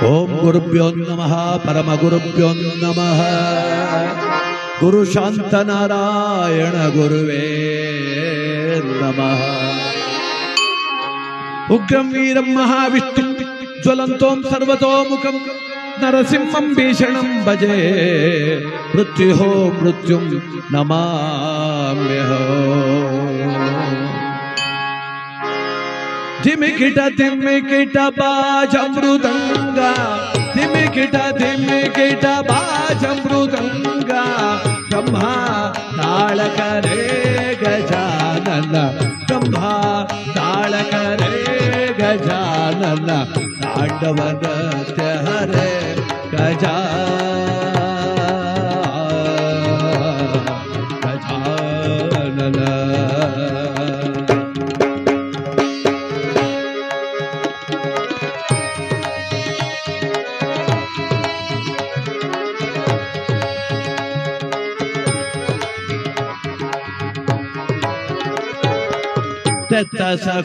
ಓಂ ಗುರುಭ್ಯೋ ನಮಃ ಪರಮ ಗುರುಭ್ಯೋ ನಮಃ. ಗುರು ಶಾಂತನಾರಾಯಣ ಗುರುವೇ ನಮಃ. ಉಗ್ರಂ ವೀರಂ ಮಹಾವಿಷ್ಣು ಜ್ವಲಂತೋಂ ಸರ್ವತೋಮುಖಂ ನರಸಿಂಹಂ ಭೀಷಣಂ ಭಜೆ ಮೃತ್ಯುಹೋ ಮೃತ್ಯುಂ ನಮಾಮ್ಯಹೋ. ಧಿಮಿಕಿಟ ಧಿಮ್ಮಿಕಿಟ ಬಾಜಮೃದಂಗ ಧಿಮಿಕಿಟ ಬಾಜಮೃದಂಗ ಬ್ರಹ್ಮ ತಾಳಕರೇ ಗಜಾನನ ಬ್ರಹ್ಮ ತಾಳಕರೇ ಗಜಾನನ ತಾಂಡವನೃತ್ಯ ಹರೇ ಗಜಾನನ.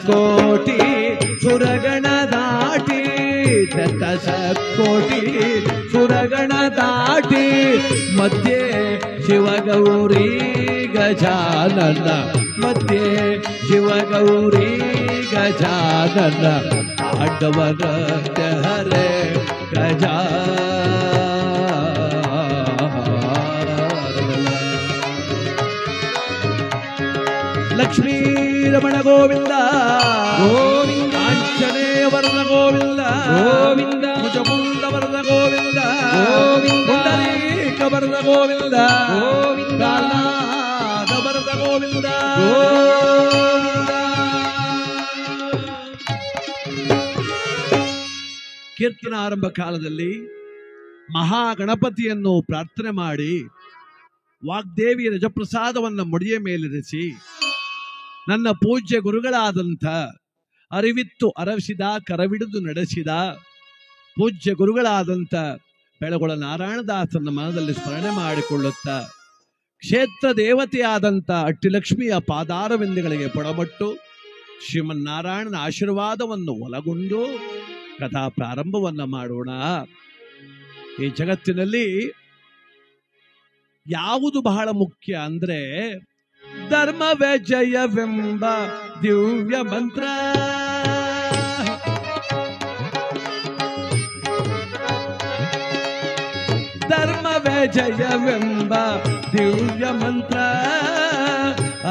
ಕೋಟಿ ಸುರಗಣ ದಾಟಿ ಕೋಟಿ ಸುರಗಣ ದಾಟಿ ಮಧ್ಯೆ ಶಿವಗೌರಿ ಗಜಾನನ ಮಧ್ಯೆ ಶಿವಗೌರಿ ಗಜಾನನ ತಾಂಡವನೃತ್ಯ ಹರೇ ಲಕ್ಷ್ಮೀ ರಮಣ ಗೋವಿಂದ ಗೋವಿಂದ. ಆಂಜನೇಯ ವರದ ಗೋವಿಂದ ಗೋವಿಂದ. ಭುಜಮುಂಡ ವರದ ಗೋವಿಂದ ಗೋವಿಂದ. ಪುಂಡರೀಕ ವರದ ಗೋವಿಂದ ಗೋವಿಂದ. ಕಾಲಾದ ವರದ ಗೋವಿಂದ ಗೋವಿಂದ. ಕೀರ್ತನ ಆರಂಭ ಕಾಲದಲ್ಲಿ ಮಹಾಗಣಪತಿಯನ್ನು ಪ್ರಾರ್ಥನೆ ಮಾಡಿ ವಾಗ್ದೇವಿಯ ರಜಪ್ರಸಾದವನ್ನು ಮುಡಿಯ ಮೇಲಿರಿಸಿ ನನ್ನ ಪೂಜ್ಯ ಗುರುಗಳಾದಂಥ ಅರಿವಿತ್ತು ಅರವಿಸಿದ ಕರವಿಡಿದು ನಡೆಸಿದ ಪೂಜ್ಯ ಗುರುಗಳಾದಂಥ ಬೆಳಗೊಳ ನಾರಾಯಣದಾಸನ ಮನದಲ್ಲಿ ಸ್ಮರಣೆ ಮಾಡಿಕೊಳ್ಳುತ್ತಾ ಕ್ಷೇತ್ರ ದೇವತೆಯಾದಂಥ ಅಟ್ಟಿಲಕ್ಷ್ಮಿಯ ಪಾದಾರವಿಂದಗಳಿಗೆ ಪೊಡಮಟ್ಟು ಶ್ರೀಮನ್ನಾರಾಯಣನ ಆಶೀರ್ವಾದವನ್ನು ಒಳಗೊಂಡು ಕಥಾ ಪ್ರಾರಂಭವನ್ನು ಮಾಡೋಣ. ಈ ಜಗತ್ತಿನಲ್ಲಿ ಯಾವುದು ಬಹಳ ಮುಖ್ಯ ಅಂದ್ರೆ ಧರ್ಮವೇ ಜಯವೆಂಬ ದಿವ್ಯ ಮಂತ್ರ. ಧರ್ಮವೇ ಜಯವೆಂಬ ದಿವ್ಯ ಮಂತ್ರ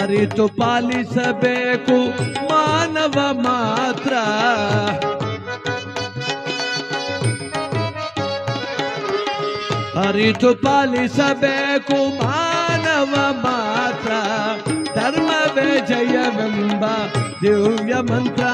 ಅರಿತು ಪಾಲಿಸಬೇಕು ಮಾನವ ಮಾತ್ರ. ಅರಿತು ಪಾಲಿಸಬೇಕು ಮಾನವ ಮಾತ್ರ. ಧರ್ಮವೇ ಜಯವೆಂಬ ದಿವ್ಯ ಮಂತ್ರ.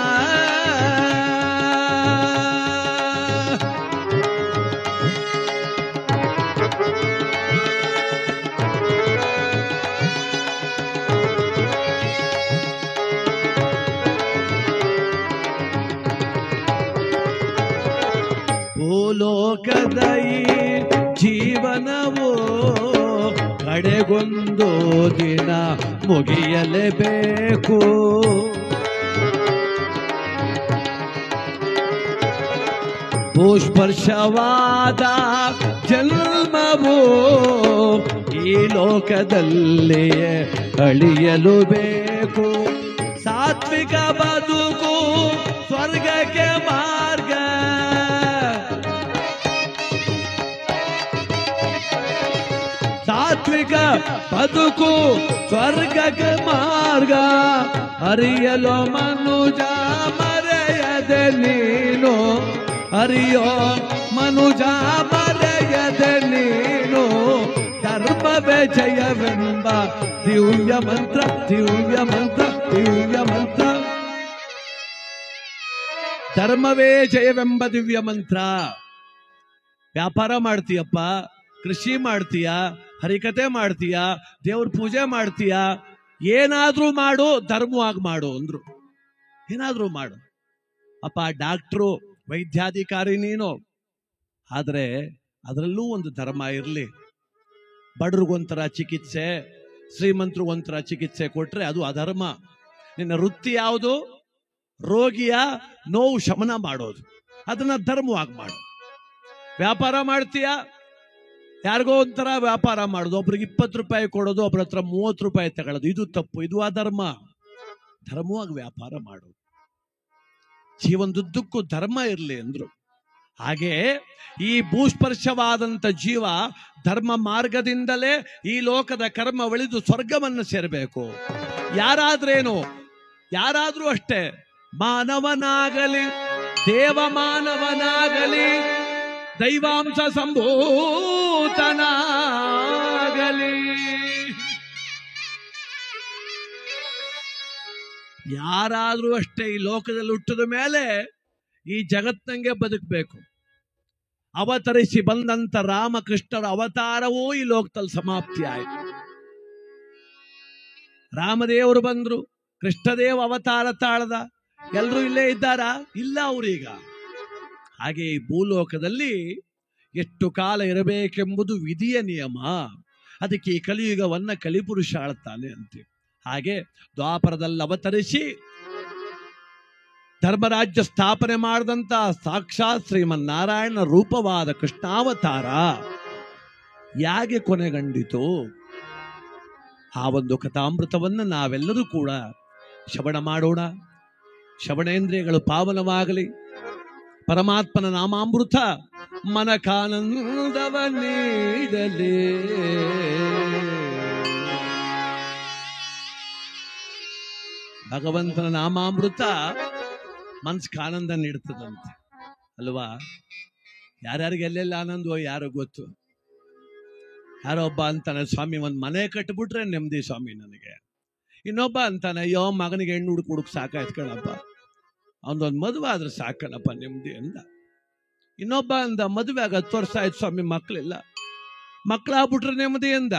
ಭೂಲೋಕದ ಜೀವನವೋ ಕಡೆಗೊಂದು ದಿನ ಮುಗಿಯಲೇಬೇಕು. ಭೂಸ್ಪರ್ಶವಾದ ಜನ್ಮವೋ ಈ ಲೋಕದಲ್ಲಿಯೇ ಅಳಿಯಲು ಬೇಕು. ಸಾತ್ವಿಕ ಬದುಕು ಸ್ವರ್ಗಕ್ಕೆ ಮಾರ್ಗ. ಸಾತ್ವಿಕ ಬದುಕು ಸ್ವರ್ಗಕ್ಕೆ ಮಾರ್ಗ. ಅರಿಯಲು ಮನುಜ ಮರೆಯದೆ ನೀನು. ಅರಿಯೋ ಮನುಜ ಮರೆಯದೆ ನೀನು. ಧರ್ಮವೇ ಜಯವೆಂಬ ದಿವ್ಯ ಮಂತ್ರ ದಿವ್ಯ ಮಂತ್ರ ದಿವ್ಯ ಮಂತ್ರ. ಧರ್ಮವೇ ಜಯವೆಂಬ ದಿವ್ಯ ಮಂತ್ರ. ವ್ಯಾಪಾರ ಮಾಡ್ತೀಯಪ್ಪ, ಕೃಷಿ ಮಾಡ್ತೀಯ, ಹರಿಕತೆ ಮಾಡ್ತೀಯ, ದೇವ್ರ ಪೂಜೆ ಮಾಡ್ತೀಯ, ಏನಾದ್ರೂ ಮಾಡು ಧರ್ಮವಾಗಿ ಮಾಡು ಅಂದ್ರು. ಏನಾದ್ರೂ ಮಾಡು ಅಪ್ಪ. ಡಾಕ್ಟ್ರು ವೈದ್ಯಾಧಿಕಾರಿ ನೀನು, ಆದ್ರೆ ಅದರಲ್ಲೂ ಒಂದು ಧರ್ಮ ಇರಲಿ. ಬಡರಿಗೊಂಥರ ಚಿಕಿತ್ಸೆ, ಶ್ರೀಮಂತರಿಗೊಂಥರ ಚಿಕಿತ್ಸೆ ಕೊಟ್ರೆ ಅದು ಅಧರ್ಮ. ನಿನ್ನ ವೃತ್ತಿ ಯಾವುದು? ರೋಗಿಯ ನೋವು ಶಮನ ಮಾಡೋದು. ಅದನ್ನ ಧರ್ಮವಾಗಿ ಮಾಡು. ವ್ಯಾಪಾರ ಮಾಡ್ತೀಯಾ, ಯಾರಿಗೋ ಒಂಥರ ವ್ಯಾಪಾರ ಮಾಡೋದು, ಒಬ್ರಿಗೆ 20 ರೂಪಾಯಿ ಕೊಡೋದು, ಒಬ್ರ ಹತ್ರ 30 ರೂಪಾಯಿ ತಗೊಳ್ಳೋದು, ಇದು ತಪ್ಪು, ಇದು ಅಧರ್ಮ. ಧರ್ಮವಾಗಿ ವ್ಯಾಪಾರ ಮಾಡೋದು, ಜೀವನದುದ್ದಕ್ಕೂ ಧರ್ಮ ಇರಲಿ ಅಂದ್ರು. ಹಾಗೆ ಈ ಭೂಸ್ಪರ್ಶವಾದಂತ ಜೀವ ಧರ್ಮ ಮಾರ್ಗದಿಂದಲೇ ಈ ಲೋಕದ ಕರ್ಮ ಒಳಿದು ಸ್ವರ್ಗವನ್ನು ಸೇರಬೇಕು. ಯಾರಾದ್ರೇನು, ಯಾರಾದ್ರೂ ಅಷ್ಟೇ, ಮಾನವನಾಗಲಿ ದೇವ ಮಾನವನಾಗಲಿ ದೈವಾಂಶ ಸಂಭೂತನಾಗಲಿ, ಯಾರಾದ್ರೂ ಅಷ್ಟೇ ಈ ಲೋಕದಲ್ಲಿ ಹುಟ್ಟಿದ ಮೇಲೆ ಈ ಜಗತ್ನಂಗೆ ಬದುಕಬೇಕು. ಅವತರಿಸಿ ಬಂದಂತ ರಾಮಕೃಷ್ಣರ ಅವತಾರವೂ ಈ ಲೋಕದಲ್ಲಿ ಸಮಾಪ್ತಿ ಆಯಿತು. ರಾಮದೇವರು ಬಂದ್ರು, ಕೃಷ್ಣದೇವ ಅವತಾರ ತಾಳದ, ಎಲ್ಲರೂ ಇಲ್ಲೇ ಇದ್ದಾರಾ? ಇಲ್ಲ ಅವ್ರೀಗ. ಹಾಗೆ ಈ ಭೂಲೋಕದಲ್ಲಿ ಎಷ್ಟು ಕಾಲ ಇರಬೇಕೆಂಬುದು ವಿಧಿಯ ನಿಯಮ. ಅದಕ್ಕೆ ಈ ಕಲಿಯುಗವನ್ನ ಕಲಿಪುರುಷ ಆಳ್ತಾನೆ ಅಂತೆ. ಹಾಗೆ ದ್ವಾಪರದಲ್ಲಿ ಅವತರಿಸಿ ಧರ್ಮರಾಜ್ಯ ಸ್ಥಾಪನೆ ಮಾಡಿದಂತ ಸಾಕ್ಷಾತ್ ಶ್ರೀಮನ್ನಾರಾಯಣ ರೂಪವಾದ ಕೃಷ್ಣಾವತಾರ ಯಾಕೆ ಕೊನೆಗಂಡಿತು? ಆ ಒಂದು ಕಥಾಮೃತವನ್ನು ನಾವೆಲ್ಲರೂ ಕೂಡ ಶ್ರವಣ ಮಾಡೋಣ. ಶ್ರವಣೇಂದ್ರಿಯಗಳು ಪಾವನವಾಗಲಿ. ಪರಮಾತ್ಮನ ನಾಮಾಮೃತ ಮನಕಾನಂದವ ನೀಡಲೇ. ಭಗವಂತನ ನಾಮಾಮೃತ ಮನಸ್ಸಿಗೆ ಆನಂದ ನೀಡ್ತದಂತೆ ಅಲ್ವಾ? ಯಾರ್ಯಾರಿಗೆ ಎಲ್ಲೆಲ್ಲ ಆನಂದವೋ ಯಾರೋ ಗೊತ್ತು. ಯಾರೋ ಒಬ್ಬ ಅಂತಾನೆ, ಸ್ವಾಮಿ ಒಂದು ಮನೆ ಕಟ್ಟಿಬಿಟ್ರೆ ನೆಮ್ಮದಿ ಸ್ವಾಮಿ ನನಗೆ. ಇನ್ನೊಬ್ಬ ಅಂತಾನೆ, ಅಯ್ಯೋ ಮಗನಿಗೆ ಹೆಣ್ಣು ಹುಡುಕ್ ಸಾಕಾಯ್ತು ಕಣಪ್ಪ, ಅವನೊಂದು ಮದುವೆ ಆದ್ರೆ ಸಾಕಣಪ್ಪ ನೆಮ್ಮದಿ ಅಂದ. ಇನ್ನೊಬ್ಬ ಅಂದ, ಮದುವೆ ಆಗ 10 ವರ್ಷ ಆಯ್ತು ಸ್ವಾಮಿ, ಮಕ್ಕಳಿಲ್ಲ, ಮಕ್ಕಳಾಗ್ಬಿಟ್ರೆ ನೆಮ್ಮದಿ ಅಂದ.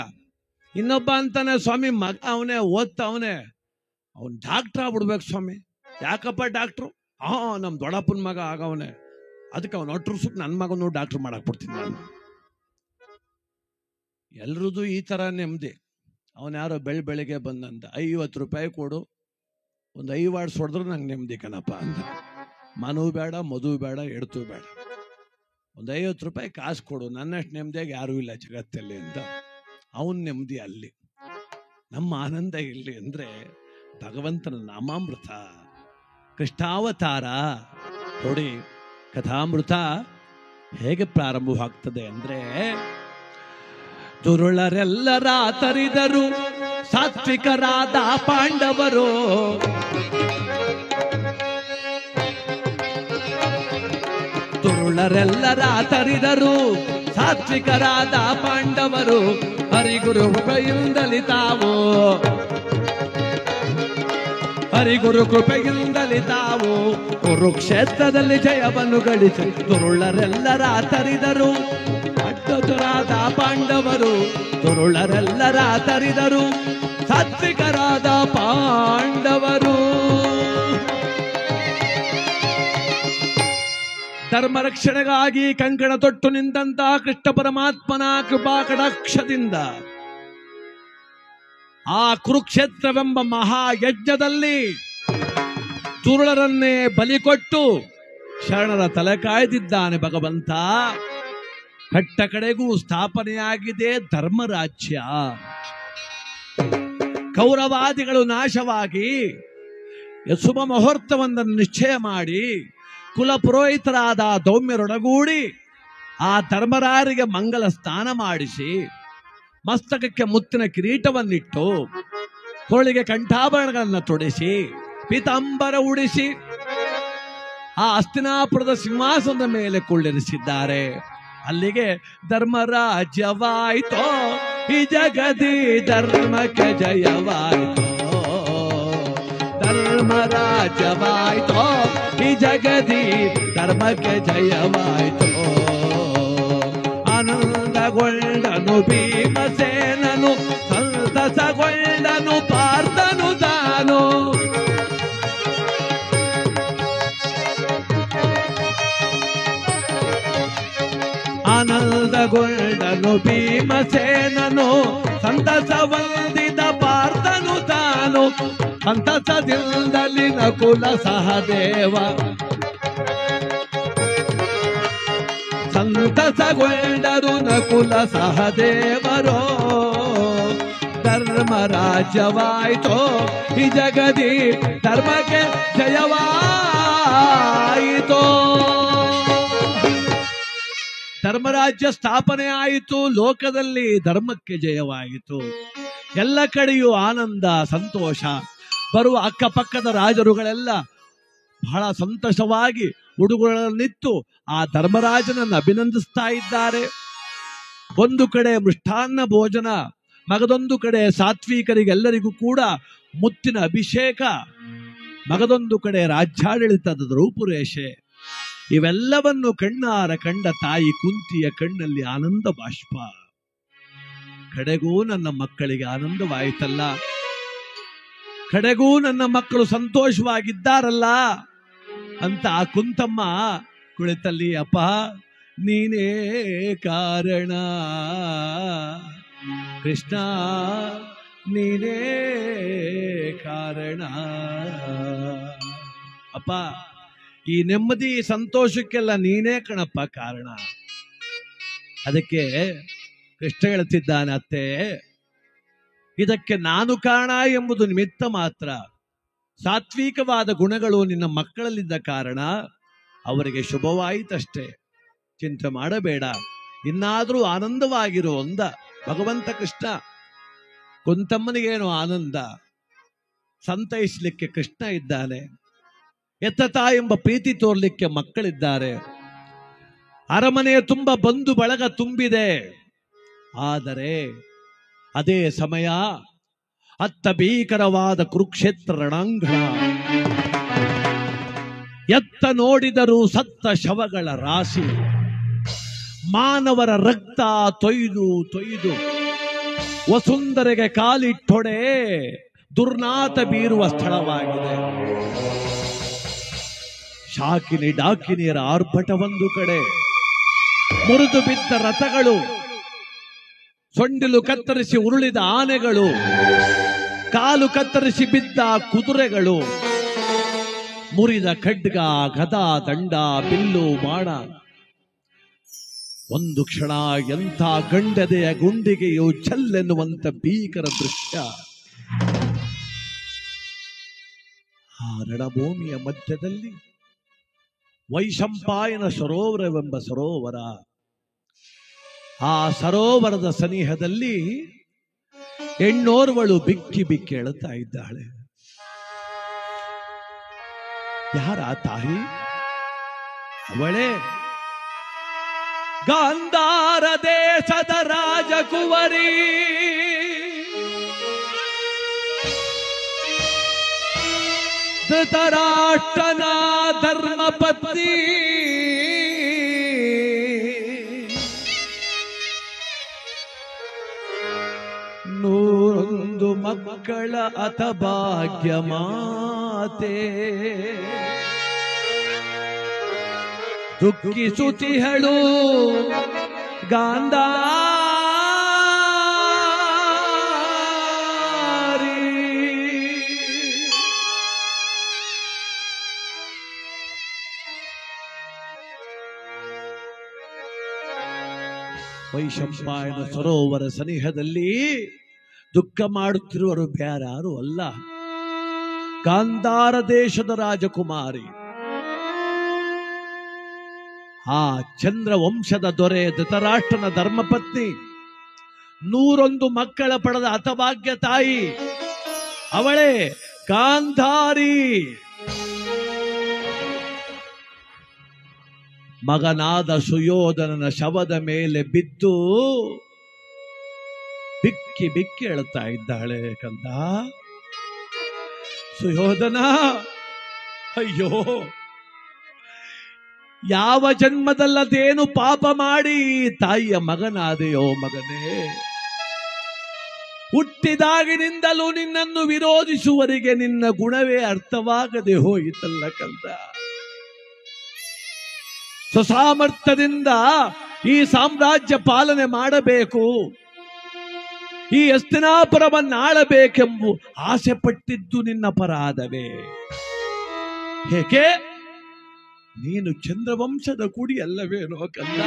ಇನ್ನೊಬ್ಬ ಅಂತಾನೆ, ಸ್ವಾಮಿ ಮಗ ಅವನೇ ಓದ್ತಾವನೆ, ಅವನ್ ಡಾಕ್ಟ್ರ್ ಆಗ್ಬಿಡ್ಬೇಕು ಸ್ವಾಮಿ. ಯಾಕಪ್ಪ ಡಾಕ್ಟ್ರು? ನಮ್ ದೊಡ್ಡಪ್ಪನ ಮಗ ಆಗವನೆ, ಅದಕ್ಕೆ ಅವನು ಒಟ್ಟರು ಸುತ್ತ ನನ್ನ ಮಗನು ಡಾಕ್ಟ್ರ್ ಮಾಡಕ್ ಬಿಡ್ತೀನಿ ನಾನು. ಎಲ್ರದ್ದು ಈ ತರ ನೆಮ್ಮದಿ. ಅವನ್ ಯಾರೋ ಬೆಳಿಗ್ಗೆ ಬಂದಂತ, 50 ರೂಪಾಯಿ ಕೊಡು, ಒಂದು 5 ವಾರ್ಡ್ಸ್ ಹೊಡೆದ್ರು ನಂಗೆ ನೆಮ್ಮದಿ ಕಣಪ್ಪ ಅಂದ. ಮನವು ಬೇಡ, ಮದುವೆ ಬೇಡ, ಎಡ್ತು ಬೇಡ, ಒಂದು 50 ರೂಪಾಯಿ ಕಾಸು ಕೊಡು, ನನ್ನಷ್ಟು ನೆಮ್ಮದಿಯಾಗಿ ಯಾರೂ ಇಲ್ಲ ಜಗತ್ತಲ್ಲಿ ಅಂತ. ಅವನ್ ನೆಮ್ಮದಿ ಅಲ್ಲಿ. ನಮ್ಮ ಆನಂದ ಇಲ್ಲಿ ಅಂದ್ರೆ ಭಗವಂತನ ನಾಮಾಮೃತ, ಕೃಷ್ಣಾವತಾರ. ನೋಡಿ ಕಥಾಮೃತ ಹೇಗೆ ಪ್ರಾರಂಭವಾಗ್ತದೆ ಅಂದ್ರೆ, ದುರುಳರೆಲ್ಲರ ತರಿದರು ಸಾತ್ವಿಕರಾದ ಪಾಂಡವರು, ದುರುಳರೆಲ್ಲರ ತರಿದರು ಸಾತ್ವಿಕರಾದ ಪಾಂಡವರು, ಹರಿಗುರು ಕೃಪೆಯಿಂದಲಿ ತಾವು, ಹರಿಗುರು ಕೃಪೆಯಿಂದಲಿ ತಾವು ಕುರುಕ್ಷೇತ್ರದಲ್ಲಿ ಜಯವನ್ನು ಗಳಿಸಿ, ದುರುಳರೆಲ್ಲರ ತರಿದರು ಅಡ್ಡದುರಾದ ಪಾಂಡವರು, ದುರುಳರೆಲ್ಲರ ತರಿದರು ಸಾತ್ವಿಕರಾದ ಪಾಂಡವರು. ಧರ್ಮ ರಕ್ಷಣೆಗಾಗಿ ಕಂಕಣ ತೊಟ್ಟು ನಿಂತಹ ಕೃಷ್ಣ ಪರಮಾತ್ಮನ ಕೃಪಾ ಕಟಾಕ್ಷದಿಂದ ಆ ಕುರುಕ್ಷೇತ್ರವೆಂಬ ಮಹಾಯಜ್ಞದಲ್ಲಿ ದುರುಳರನ್ನೇ ಬಲಿ ಕೊಟ್ಟು ಶರಣರ ತಲೆ ಕಾಯ್ದಿದ್ದಾನೆ ಭಗವಂತ. ಕಟ್ಟ ಕಡೆಗೂ ಸ್ಥಾಪನೆಯಾಗಿದೆ ಧರ್ಮರಾಜ್ಯ. ಕೌರವಾದಿಗಳು ನಾಶವಾಗಿ ಶುಭ ಮುಹೂರ್ತವನ್ನು ನಿಶ್ಚಯ ಮಾಡಿ ಕುಲ ಪುರೋಹಿತರಾದ ದೌಮ್ಯರೊಡಗೂಡಿ ಆ ಧರ್ಮರಾಯರಿಗೆ ಮಂಗಲ ಸ್ನಾನ ಮಾಡಿಸಿ, ಮಸ್ತಕಕ್ಕೆ ಮುತ್ತಿನ ಕಿರೀಟವನ್ನಿಟ್ಟು, ಕೊರಳಿಗೆ ಕಂಠಾಭರಣಗಳನ್ನು ತೊಡಿಸಿ, ಪೀತಾಂಬರ ಉಡಿಸಿ ಆ ಹಸ್ತಿನಾಪುರದ ಸಿಂಹಾಸನದ ಮೇಲೆ ಕುಳ್ಳಿರಿಸಿದ್ದಾರೆ. ಅಲ್ಲಿಗೆ ಧರ್ಮರಾಜ್ಯವಾಯಿತೋ ಈ ಜಗದಿ, ಧರ್ಮಕ್ಕೆ ಜಯವಾಯಿತೋ, ಧರ್ಮರಾಜ್ಯವಾಯಿತೋ ಈ ಜಗದಿ, ಧರ್ಮಕ್ಕೆ ಜಯವಾಯಿತೋ. ಆನಂದಗೊಂಡನು ಭೀಮಸೇನನು, ಸಂತಸಗೊಂಡನು ಪಾರ್ಥನು ತಾನು. ಆನಂದಗೊಂಡನು ಭೀಮಸೇನನು, ಸಂತಸ ವಂದಿದ ಪಾರ್ಥನು ತಾನು. ಸಂತಸದಿಂದಲಿ ನಕುಲ ಸಹದೇವ, ಸಂತಸಗೊಂಡರು ನಕುಲ ಸಹದೇವರೋ. ಧರ್ಮರಾಜ್ಯವಾಯಿತೋ ಈ ಜಗದಿ, ಧರ್ಮಕ್ಕೆ ಜಯವಾಯಿತೋ. ಧರ್ಮರಾಜ್ಯ ಸ್ಥಾಪನೆ ಆಯಿತು, ಲೋಕದಲ್ಲಿ ಧರ್ಮಕ್ಕೆ ಜಯವಾಯಿತು. ಎಲ್ಲ ಕಡೆಯೂ ಆನಂದ ಸಂತೋಷ. ಬರುವ ಅಕ್ಕಪಕ್ಕದ ರಾಜರುಗಳೆಲ್ಲ ಬಹಳ ಸಂತೋಷವಾಗಿ ಉಡುಗೊರೆಗಳನ್ನಿತ್ತು ಆ ಧರ್ಮರಾಜನನ್ನು ಅಭಿನಂದಿಸ್ತಾ ಇದ್ದಾರೆ. ಒಂದು ಕಡೆ ಮೃಷ್ಟಾನ್ನ ಭೋಜನ, ಮಗದೊಂದು ಕಡೆ ಸಾತ್ವಿಕರಿಗೆಲ್ಲರಿಗೂ ಕೂಡ ಮುತ್ತಿನ ಅಭಿಷೇಕ, ಮಗದೊಂದು ಕಡೆ ರಾಜ್ಯಾಡಳಿತದ ರೂಪುರೇಷೆ. ಇವೆಲ್ಲವನ್ನು ಕಣ್ಣಾರ ಕಂಡ ತಾಯಿ ಕುಂತಿಯ ಕಣ್ಣಲ್ಲಿ ಆನಂದ ಬಾಷ್ಪ. ಕಡೆಗೂ ನನ್ನ ಮಕ್ಕಳಿಗೆ ಆನಂದವಾಯಿತಲ್ಲ, ಕಡೆಗೂ ನನ್ನ ಮಕ್ಕಳು ಸಂತೋಷವಾಗಿದ್ದಾರಲ್ಲ ಅಂತ ಆ ಕುಂತಮ್ಮ ಕುಳಿತಲ್ಲಿ, ಅಪ್ಪ ನೀನೇ ಕಾರಣ, ಕೃಷ್ಣ ನೀನೇ ಕಾರಣ. ಅಪ್ಪ ಈ ನೆಮ್ಮದಿ ಸಂತೋಷಕ್ಕೆಲ್ಲ ನೀನೇ ಕಣಪ್ಪ ಕಾರಣ. ಅದಕ್ಕೆ ಕೃಷ್ಣ ಹೇಳ್ತಿದ್ದಾನೆ, ಅತ್ತೆ ಇದಕ್ಕೆ ನಾನು ಕಾರಣ ಎಂಬುದು ನಿಮಿತ್ತ ಮಾತ್ರ. ಸಾತ್ವಿಕವಾದ ಗುಣಗಳು ನಿನ್ನ ಮಕ್ಕಳಲ್ಲಿದ್ದ ಕಾರಣ ಅವರಿಗೆ ಶುಭವಾಯಿತಷ್ಟೇ, ಚಿಂತೆ ಮಾಡಬೇಡ, ಇನ್ನಾದರೂ ಆನಂದವಾಗಿರು ಅಂದ ಭಗವಂತ ಕೃಷ್ಣ. ಕುಂತಮ್ಮನಿಗೇನು ಆನಂದ, ಸಂತೈಸಲಿಕ್ಕೆ ಕೃಷ್ಣ ಇದ್ದಾನೆ, ಎತ್ತ ಎಂಬ ಪ್ರೀತಿ ತೋರ್ಲಿಕ್ಕೆ ಮಕ್ಕಳಿದ್ದಾರೆ, ಅರಮನೆಯ ತುಂಬ ಬಂಧು ಬಳಗ ತುಂಬಿದೆ. ಆದರೆ ಅದೇ ಸಮಯ ಅತ್ತ ಭೀಕರವಾದ ಕುರುಕ್ಷೇತ್ರ ರಣಾಂಗಣ. ಎತ್ತ ನೋಡಿದರೂ ಸತ್ತ ಶವಗಳ ರಾಶಿ, ಮಾನವರ ರಕ್ತ ತೊಯ್ದು ತೊಯ್ದು ವಸುಂಧರೆಗೆ ಕಾಲಿಟ್ಟೊಡೆ ದುರ್ನಾತ ಬೀರುವ ಸ್ಥಳವಾಗಿದೆ. ಶಾಕಿನಿ ಡಾಕಿನಿಯರ ಆರ್ಭಟ ಒಂದು ಕಡೆ, ಮುರಿದು ಬಿದ್ದ ರಥಗಳು, ಸೊಂಡಿಲು ಕತ್ತರಿಸಿ ಉರುಳಿದ ಆನೆಗಳು, ಕಾಲು ಕತ್ತರಿಸಿ ಬಿದ್ದ ಕುದುರೆಗಳು, ಮುರಿದ ಖಡ್ಗ ಗದ ದಂಡ ಬಿಲ್ಲು ಬಾಣ. ಒಂದು ಕ್ಷಣ ಎಂಥ ಗಂಡದೆಯ ಗುಂಡಿಗೆಯು ಛಲ್ಲೆನ್ನುವಂತ ಭೀಕರ ದೃಶ್ಯ. ಆ ರಣಭೂಮಿಯ ಮಧ್ಯದಲ್ಲಿ ವೈಶಂಪಾಯನ ಸರೋವರವೆಂಬ ಸರೋವರ. ಆ ಸರೋವರದ ಸನಿಹದಲ್ಲಿ ಹೆಣ್ಣೋರ್ವಳು ಬಿಕ್ಕಿ ಬಿಕ್ಕಿ ಹೇಳುತ್ತಾ ಇದ್ದಾಳೆ. ಯಾರ ತಾಯಿ? ಅವಳೇ ಗಾಂಧಾರ ದೇಶದ ರಾಜಕುವರಿ, ಧೃತರಾಷ್ಟ್ರನ ಧರ್ಮಪತ್ನಿ. ನೂರೊಂದು ಮಕ್ಕಳ ಅತಭಾಗ್ಯ ಮಾತೆ, ದುಃಖಿಸುತ್ತಿಹಳು ಗಾಂಧಾರಿ. ವೈಶಂಪಾಯನ ಸರೋವರ ಸನಿಹದಲ್ಲಿ ದುಃಖ ಮಾಡುತ್ತಿರುವರು ಬ್ಯಾರಾರು ಅಲ್ಲ, ಗಾಂಧಾರ ದೇಶದ ರಾಜಕುಮಾರಿ, ಆ ಚಂದ್ರ ವಂಶದ ದೊರೆ ಧೃತರಾಷ್ಟ್ರನ ಧರ್ಮಪತ್ನಿ, 101 ಮಕ್ಕಳ ಪಡೆದ ಹತಭಾಗ್ಯ ತಾಯಿ, ಅವಳೇ ಗಾಂಧಾರಿ. ಮಗನಾದ ಸುಯೋಧನನ ಶವದ ಮೇಲೆ ಬಿದ್ದು ಬಿಕ್ಕಿ ಬಿಕ್ಕಿ ಹೇಳ್ತಾ ಇದ್ದಾಳೆ, ಕಂದ ಸುಯೋಧನ, ಅಯ್ಯೋ ಯಾವ ಜನ್ಮದಲ್ಲದೇನು ಪಾಪ ಮಾಡಿ ತಾಯಿಯ ಮಗನಾದೆಯೋ ಮಗನೇ. ಹುಟ್ಟಿದಾಗಿನಿಂದಲೂ ನಿನ್ನನ್ನು ವಿರೋಧಿಸುವರಿಗೆ ನಿನ್ನ ಗುಣವೇ ಅರ್ಥವಾಗದೆ ಹೋಯಿತಲ್ಲ ಕಂದ. ಸ್ವಸಾಮರ್ಥ್ಯದಿಂದ ಈ ಸಾಮ್ರಾಜ್ಯ ಪಾಲನೆ ಮಾಡಬೇಕು, ಈ ಹಸ್ತಿನಾಪುರವನ್ನಾಳಬೇಕೆಂಬ ಆಸೆ ಪಟ್ಟಿದ್ದು ನಿನ್ನ ಅಪರಾಧವೇ. ಹೇಗೆ ನೀನು ಚಂದ್ರವಂಶದ ಕುಡಿ ಅಲ್ಲವೇನೋ ಕಂದ.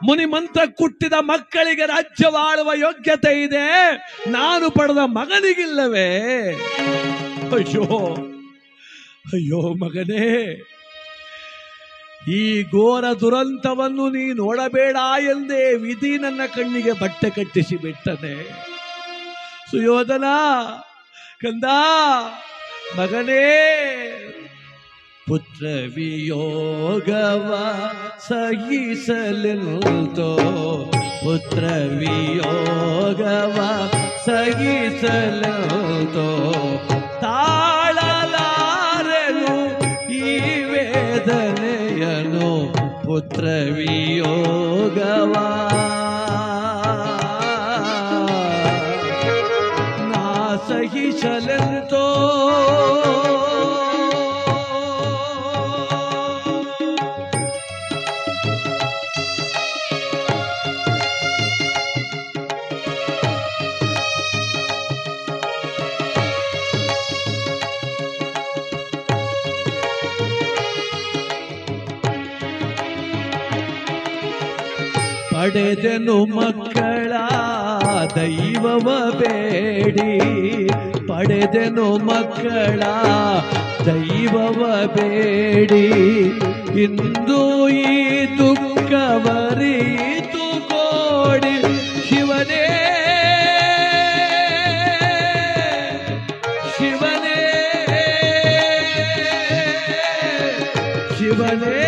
ಮುನಿ ಮಂತ್ರ ಕುಟ್ಟಿದ ಮಕ್ಕಳಿಗೆ ರಾಜ್ಯವಾಳುವ ಯೋಗ್ಯತೆ ಇದೆ, ನಾನು ಪಡೆದ ಮಗನಿಗಿಲ್ಲವೇ? ಅಯ್ಯೋ ಅಯ್ಯೋ ಮಗನೇ, ಈ ಘೋರ ದುರಂತವನ್ನು ನೀ ನೋಡಬೇಡ ಎಂದೇ ವಿಧಿ ನನ್ನ ಕಣ್ಣಿಗೆ ಬಟ್ಟೆ ಕಟ್ಟಿಸಿ ಬಿಟ್ಟನೆ. ಸುಯೋಧನ ಕಂದ ಮಗನೇ, ಪುತ್ರ ವಿಯೋಗವ ಸಹಿಸಲೆಂತೋ, ಪುತ್ರ ವಿಯೋಗವ ಸಹಿಸಲೆಂತೋ, ತಾಳಲಾರೆನು ಈ ವೇದನೆಯನು, ಪುತ್ರ ವಿಯೋಗವ ನಾ ಸಹಿಸಲೆಂತೋ. ಪಡೆದೆನು ಮಕ್ಕಳ ದೈವವ ಬೇಡಿ, ಪಡೆದೆನು ಮಕ್ಕಳ ದೈವವ ಬೇಡಿ, ಇಂದು ಈ ದುಃಖವರಿತು ಕೋಡಿ. ಶಿವನೇ ಶಿವನೇ ಶಿವನೇ,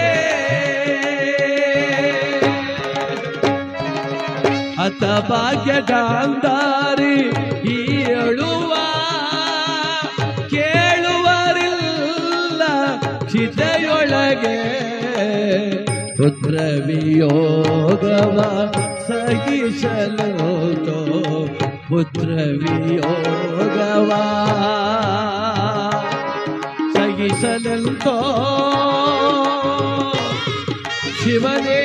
ಅತ ಭಾಗ್ಯ ಗಾಂಧಾರಿ ಈ ಅಳುವ ಕೇಳುವರಿಲ್ಲ ಚಿತೆಯೊಳಗೆ, ಪುತ್ರ ವಿಯೋಗವ ಸಹಿಸಲೋತೋ, ಪುತ್ರ ವಿಯೋಗವ ಸಹಿಸಲಂತೋ. ಶಿವನೇ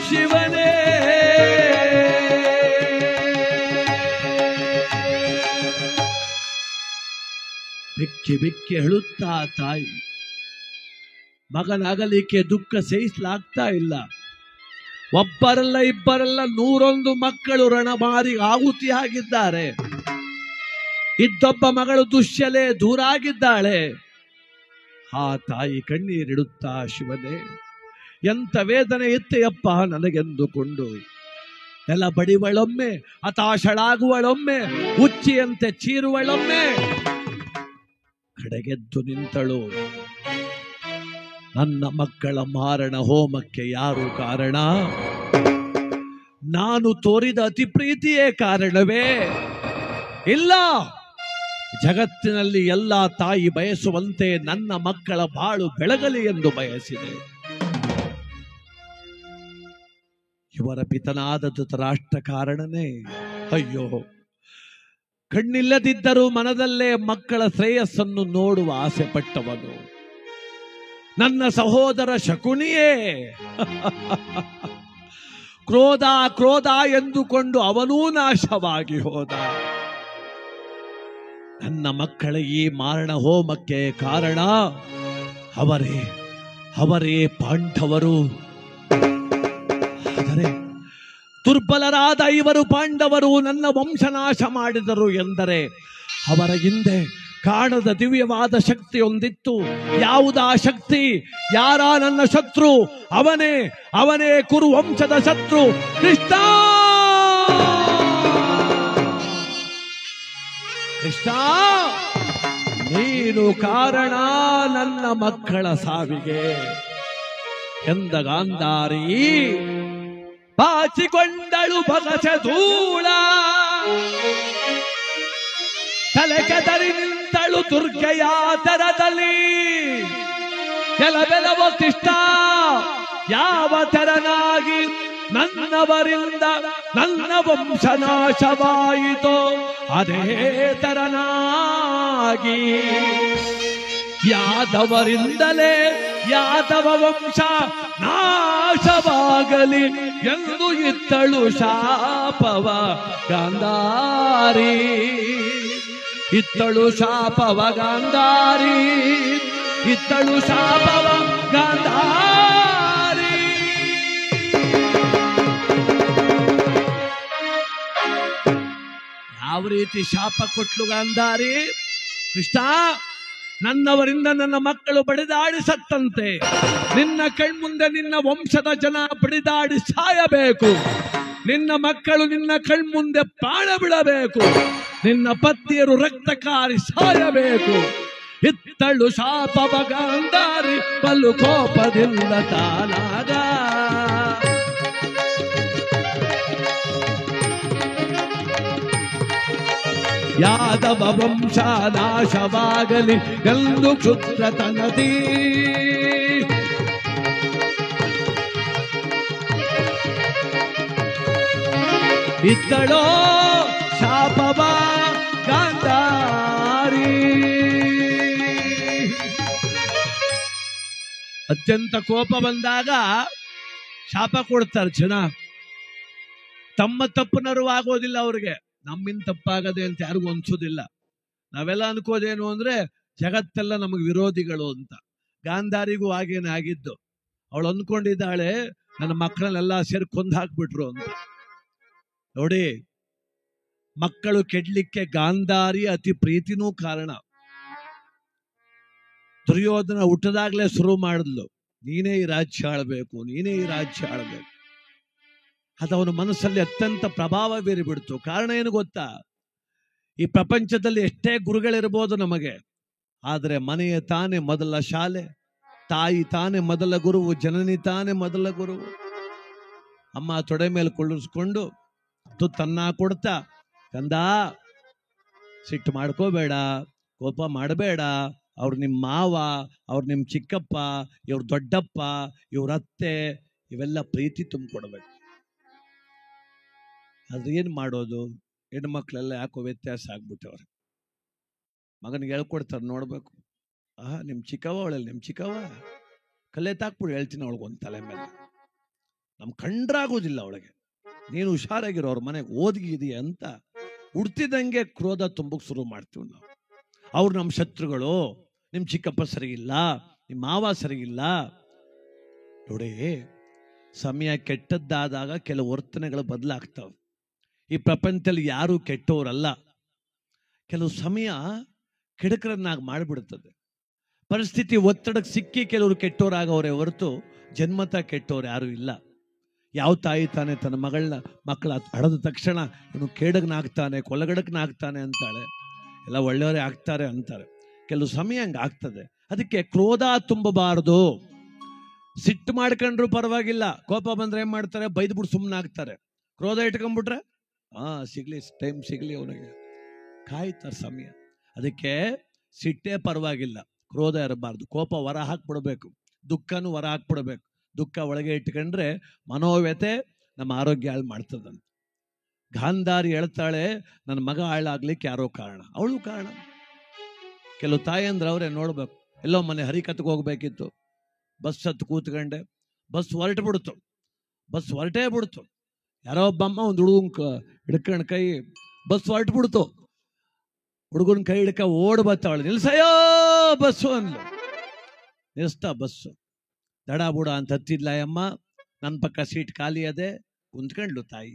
ಶಿವನೇ, ಬಿಕ್ಕಿ ಬಿಕ್ಕಿ ಹೇಳುತ್ತಾ ತಾಯಿ, ಮಗನಾಗಲಿಕ್ಕೆ ದುಃಖ ಸಹಿಸಲಾಗ್ತಾ ಇಲ್ಲ. ಒಬ್ಬರಲ್ಲ ಇಬ್ಬರಲ್ಲ 101 ಮಕ್ಕಳು ರಣಮಾರಿ ಆಹುತಿಯಾಗಿದ್ದಾರೆ. ಇದ್ದೊಬ್ಬ ಮಗಳು ದುಶ್ಯಲೆ ದೂರಾಗಿದ್ದಾಳೆ. ಆ ತಾಯಿ ಕಣ್ಣೀರಿಡುತ್ತಾ, ಶಿವನೇ ಎಂಥ ವೇದನೆ ಇತ್ತೆಯಪ್ಪ ನನಗೆಂದುಕೊಂಡು ನೆಲ ಬಡಿವಳೊಮ್ಮೆ, ಹತಾಶಳಾಗುವಳೊಮ್ಮೆ, ಉಚ್ಚಿಯಂತೆ ಚೀರುವಳೊಮ್ಮೆ. ಕಡೆಗೆದ್ದು ನಿಂತಳು. ನನ್ನ ಮಕ್ಕಳ ಮಾರಣ ಹೋಮಕ್ಕೆ ಯಾರು ಕಾರಣ? ನಾನು ತೋರಿದ ಅತಿ ಪ್ರೀತಿಯೇ ಕಾರಣವೇ? ಇಲ್ಲ, ಜಗತ್ತಿನಲ್ಲಿ ಎಲ್ಲ ತಾಯಿ ಬಯಸುವಂತೆ ನನ್ನ ಮಕ್ಕಳ ಬಾಳು ಬೆಳಗಲಿ ಎಂದು ಬಯಸಿದೆ. ಇವರ ಪಿತನಾದ ಧೃತರಾಷ್ಟ್ರ ಕಾರಣನೇ. ಅಯ್ಯೋ, ಕಣ್ಣಿಲ್ಲದಿದ್ದರೂ ಮನದಲ್ಲೇ ಮಕ್ಕಳ ಶ್ರೇಯಸ್ಸನ್ನು ನೋಡುವ ಆಸೆ ಪಟ್ಟವನು ನನ್ನ ಸಹೋದರ ಶಕುನಿಯೇ. ಕ್ರೋಧ ಕ್ರೋಧ ಎಂದುಕೊಂಡು ಅವನೂ ನಾಶವಾಗಿ ಹೋದ. ನನ್ನ ಮಕ್ಕಳ ಈ ಮಾರಣ ಹೋಮಕ್ಕೆ ಕಾರಣ ಅವರೇ ಪಾಂಡವರು. ಆದರೆ ದುರ್ಬಲರಾದ ಇವರು ಪಾಂಡವರು ನನ್ನ ವಂಶನಾಶ ಮಾಡಿದರು ಎಂದರೆ ಅವರ ಹಿಂದೆ ಕಾಣದ ದಿವ್ಯವಾದ ಶಕ್ತಿಯೊಂದಿತ್ತು. ಯಾವುದಾ ಶಕ್ತಿ? ಯಾರ ನನ್ನ ಶತ್ರು? ಅವನೇ ಕುರು ವಂಶದ ಶತ್ರು ಕೃಷ್ಣ. ಕೃಷ್ಣ, ನೀನು ಕಾರಣ ನನ್ನ ಮಕ್ಕಳ ಸಾವಿಗೆ ಎಂದ ಗಾಂಧಾರಿ ಬಾಚಿಕೊಂಡಳು ಭಗಚ ಧೂಳ. ತಲೆ ಕೆದರಿ ನಿಂತಳು ದುರ್ಗೆಯ ತೆರದಲ್ಲಿ. ಕೆಲವೆಲವ ಕೃಷ್ಣ, ಯಾವ ತೆರನಾಗಿ ನನ್ನವರಿಂದ ನನ್ನ ವಂಶನಾಶವಾಯಿತೋ ಅದೇ ತೆರನಾಗಿ ಯಾದವರಿಂದಲೇ ಯಾದವ ವಂಶ ನಾಶವಾಗಲಿ ಎಂದು ಇತ್ತಳು ಶಾಪವ ಗಾಂಧಾರಿ. ಇತ್ತಳು ಶಾಪವ ಗಾಂಧಾರಿ, ಇತ್ತಳು ಶಾಪವ ಗಾಂಧಾರಿ. ಯಾವ ರೀತಿ ಶಾಪ ಕೊಟ್ಲು ಗಾಂಧಾರಿ? ಕೃಷ್ಣ, ನನ್ನವರಿಂದ ನನ್ನ ಮಕ್ಕಳು ಬಡಿದಾಡಿ ಸತ್ತಂತೆ, ನಿನ್ನ ಕಣ್ಮುಂದೆ ನಿನ್ನ ವಂಶದ ಜನ ಬಡಿದಾಡಿ ಸಾಯಬೇಕು, ನಿನ್ನ ಮಕ್ಕಳು ನಿನ್ನ ಕಣ್ಮುಂದೆ ಪ್ರಾಣ ಬಿಡಬೇಕು, ನಿನ್ನ ಪತ್ನಿಯರು ರಕ್ತಕಾರಿ ಸಾಯಬೇಕು. ಇತ್ತಳು ಶಾಪವ ಗಾಂಧಾರಿ ಬಲು ಕೋಪದಿಂದ ತಾನಾಗ. ಯಾದವ ವಂಶ ನಾಶವಾಗಲಿ ಎಂದು ಕ್ಷುದ್ರತನದಿ, ಇತ್ತಳೋ ಶಾಪವ ಗಾಂಧಾರಿ. ಅತ್ಯಂತ ಕೋಪ ಬಂದಾಗ ಶಾಪ ಕೊಡ್ತಾರೆ ಜನ. ತಮ್ಮ ತಪ್ಪನರುವಾಗೋದಿಲ್ಲ ಅವ್ರಿಗೆ, ನಮ್ಮಿಂದ ತಪ್ಪಾಗದೆ ಅಂತ ಯಾರಿಗೂ ಅನ್ಸೋದಿಲ್ಲ. ನಾವೆಲ್ಲ ಅನ್ಕೋದೇನು ಅಂದ್ರೆ ಜಗತ್ತೆಲ್ಲ ನಮಗೆ ವಿರೋಧಿಗಳು ಅಂತ. ಗಾಂಧಾರಿಗೂ ಹಾಗೇನೆ ಆಗಿದ್ದು. ಅವಳು ಅಂದ್ಕೊಂಡಿದ್ದಾಳೆ ನನ್ನ ಮಕ್ಕಳನ್ನೆಲ್ಲ ಸೇರಿ ಕೊಂದು ಹಾಕ್ಬಿಟ್ರು ಅಂತ. ನೋಡಿ, ಮಕ್ಕಳು ಕೆಡ್ಲಿಕ್ಕೆ ಗಾಂಧಾರಿ ಅತಿ ಪ್ರೀತಿನೂ ಕಾರಣ. ದುರ್ಯೋಧನ ಹುಟ್ಟದಾಗ್ಲೇ ಶುರು ಮಾಡಿದ್ಲು, ನೀನೇ ಈ ರಾಜ್ಯ ಆಳ್ಬೇಕು, ನೀನೇ ಈ ರಾಜ್ಯ ಆಳ್ಬೇಕು. ಅದು ಅವನ ಮನಸ್ಸಲ್ಲಿ ಅತ್ಯಂತ ಪ್ರಭಾವ ಬೀರಿಬಿಡ್ತು. ಕಾರಣ ಏನು ಗೊತ್ತಾ? ಈ ಪ್ರಪಂಚದಲ್ಲಿ ಎಷ್ಟೇ ಗುರುಗಳಿರ್ಬೋದು ನಮಗೆ, ಆದರೆ ಮನೆಯ ತಾನೇ ಮೊದಲ ಶಾಲೆ, ತಾಯಿ ತಾನೇ ಮೊದಲ ಗುರುವು, ಜನನಿ ತಾನೇ ಮೊದಲ ಗುರುವು. ಅಮ್ಮ ತೊಡೆ ಮೇಲೆ ಕುಳ್ಳಿಸ್ಕೊಂಡು ತುತ್ತನ್ನ ಕೊಡ್ತಾ, ಕಂದ ಸಿಟ್ಟು ಮಾಡ್ಕೋಬೇಡ, ಕೋಪ ಮಾಡಬೇಡ, ಅವ್ರು ನಿಮ್ಮ ಮಾವ, ಅವ್ರು ನಿಮ್ಮ ಚಿಕ್ಕಪ್ಪ, ಇವ್ರ ದೊಡ್ಡಪ್ಪ, ಇವ್ರ ಅತ್ತೆ, ಇವೆಲ್ಲ ಪ್ರೀತಿ ತುಂಬಿಕೊಡ್ಬೇಕು. ಅದು ಏನು ಮಾಡೋದು? ಹೆಣ್ಮಕ್ಳೆಲ್ಲ ಯಾಕೋ ವ್ಯತ್ಯಾಸ ಆಗ್ಬಿಟ್ಟವ್ರೆ. ಮಗನಿಗೆ ಹೇಳ್ಕೊಡ್ತಾರೆ, ನೋಡ್ಬೇಕು, ನಿಮ್ಮ ಚಿಕ್ಕವ ಅವಳಲ್ಲಿ, ನಿಮ್ಮ ಚಿಕ್ಕವ ಕಲ್ಲೆ ತಾಕ್ಬಿಡು ಹೇಳ್ತೀನಿ ಅವಳಿಗೆ ಒಂದು ತಲೆ ಮೇಲೆ. ನಮ್ ಕಂಡ್ರಾಗೋದಿಲ್ಲ ಅವಳಿಗೆ. ನೀನು ಹುಷಾರಾಗಿರೋ, ಅವ್ರ ಮನೆಗೆ ಓದಿದೀಯ ಅಂತ ಹುಡ್ತಿದಂಗೆ ಕ್ರೋಧ ತುಂಬಕ್ಕೆ ಶುರು ಮಾಡ್ತೀವಿ ನಾವು. ಅವ್ರು ನಮ್ಮ ಶತ್ರುಗಳು, ನಿಮ್ಮ ಚಿಕ್ಕಪ್ಪ ಸರಿಗಿಲ್ಲ, ನಿಮ್ಮ ಮಾವ ಸರಿಗಿಲ್ಲ. ನೋಡಿ, ಸಮಯ ಕೆಟ್ಟದ್ದಾದಾಗ ಕೆಲವು ವರ್ತನೆಗಳು ಬದಲಾಗ್ತವೆ. ಈ ಪ್ರಪಂಚದಲ್ಲಿ ಯಾರು ಕೆಟ್ಟವರಲ್ಲ. ಕೆಲವು ಸಮಯ ಕೆಡಕರನ್ನಾಗಿ ಮಾಡಿಬಿಡುತ್ತದೆ. ಪರಿಸ್ಥಿತಿ ಒತ್ತಡಕ್ಕೆ ಸಿಕ್ಕಿ ಕೆಲವರು ಕೆಟ್ಟವರಾಗವ್ರೆ ಹೊರತು ಜನ್ಮತ ಕೆಟ್ಟವ್ರು ಯಾರು ಇಲ್ಲ. ಯಾವ ತಾಯಿ ತಾನೆ ತನ್ನ ಮಕ್ಕಳ ಹಡದ ತಕ್ಷಣ ಇವನು ಕೇಡಗನಾಗ್ತಾನೆ, ಕೊಲಗಡಕನಾಗ್ತಾನೆ ಅಂತಾಳೆ. ಎಲ್ಲ ಒಳ್ಳೆಯವರೇ ಆಗ್ತಾರೆ ಅಂತಾರೆ. ಕೆಲವು ಸಮಯ ಹಂಗೆ ಆಗ್ತದೆ. ಅದಕ್ಕೆ ಕ್ರೋಧ ತುಂಬಬಾರದು. ಸಿಟ್ಟು ಮಾಡ್ಕೊಂಡ್ರು ಪರವಾಗಿಲ್ಲ, ಕೋಪ ಬಂದ್ರೆ ಏನ್ ಮಾಡ್ತಾರೆ, ಬೈದ್ಬಿಟ್ಟು ಸುಮ್ಮನೆ ಆಗ್ತಾರೆ. ಕ್ರೋಧ ಇಟ್ಕೊಂಡ್ಬಿಟ್ರೆ ಸಿಗ್ಲಿ, ಟೈಮ್ ಸಿಗ್ಲಿ ಅವನಿಗೆ, ಕಾಯ್ತಾರೆ ಸಮಯ. ಅದಕ್ಕೆ ಸಿಟ್ಟೇ ಪರವಾಗಿಲ್ಲ, ಕ್ರೋಧ ಇರಬಾರ್ದು. ಕೋಪ ಹೊರ ಹಾಕ್ಬಿಡ್ಬೇಕು, ದುಃಖನೂ ಹೊರ ಹಾಕ್ಬಿಡ್ಬೇಕು. ದುಃಖ ಒಳಗೆ ಇಟ್ಕೊಂಡ್ರೆ ಮನೋವ್ಯತೆ ನಮ್ಮ ಆರೋಗ್ಯ ಹಾಳು ಮಾಡ್ತದಂತ. ಗಾಂಧಾರಿ ಹೇಳ್ತಾಳೆ, ನನ್ನ ಮಗ ಹಾಳಾಗ್ಲಿಕ್ಕೆ ಯಾರೋ ಕಾರಣ, ಅವಳು ಕಾರಣ. ಕೆಲವು ತಾಯಂದ್ರೆ ಅವರೇ ನೋಡ್ಬೇಕು. ಎಲ್ಲೋ ಮನೆ ಹರಿಕತ್ಗೆ ಹೋಗ್ಬೇಕಿತ್ತು, ಬಸ್ ಹತ್ತು ಕೂತ್ಕೊಂಡೆ, ಬಸ್ ಹೊರಟೇ ಬಿಡ್ತು. ಯಾರೋ ಒಬ್ಬಮ್ಮ ಒಂದು ಹುಡುಗನ್ ಹಿಡ್ಕೊಂಡ್ ಕೈ, ಬಸ್ ಹೊರಟ್ಬಿಡ್ತು. ಹುಡುಗನ ಕೈ ಹಿಡ್ಕ ಓಡ್ ಬತ್ತಾವಳು, ನಿಲ್ಸಯ್ಯೋ ಬಸ್ಸು ಅಂದ್ಲು. ನಿಲ್ಸ್ತಾ ಬಸ್ಸು. ದಡ ಬುಡ ಅಂತ ಹತ್ತಿದ್ಲ ಅಮ್ಮ. ನನ್ನ ಪಕ್ಕ ಸೀಟ್ ಖಾಲಿ ಅದೇ, ಕುಂತ್ಕೊಂಡ್ಲು ತಾಯಿ.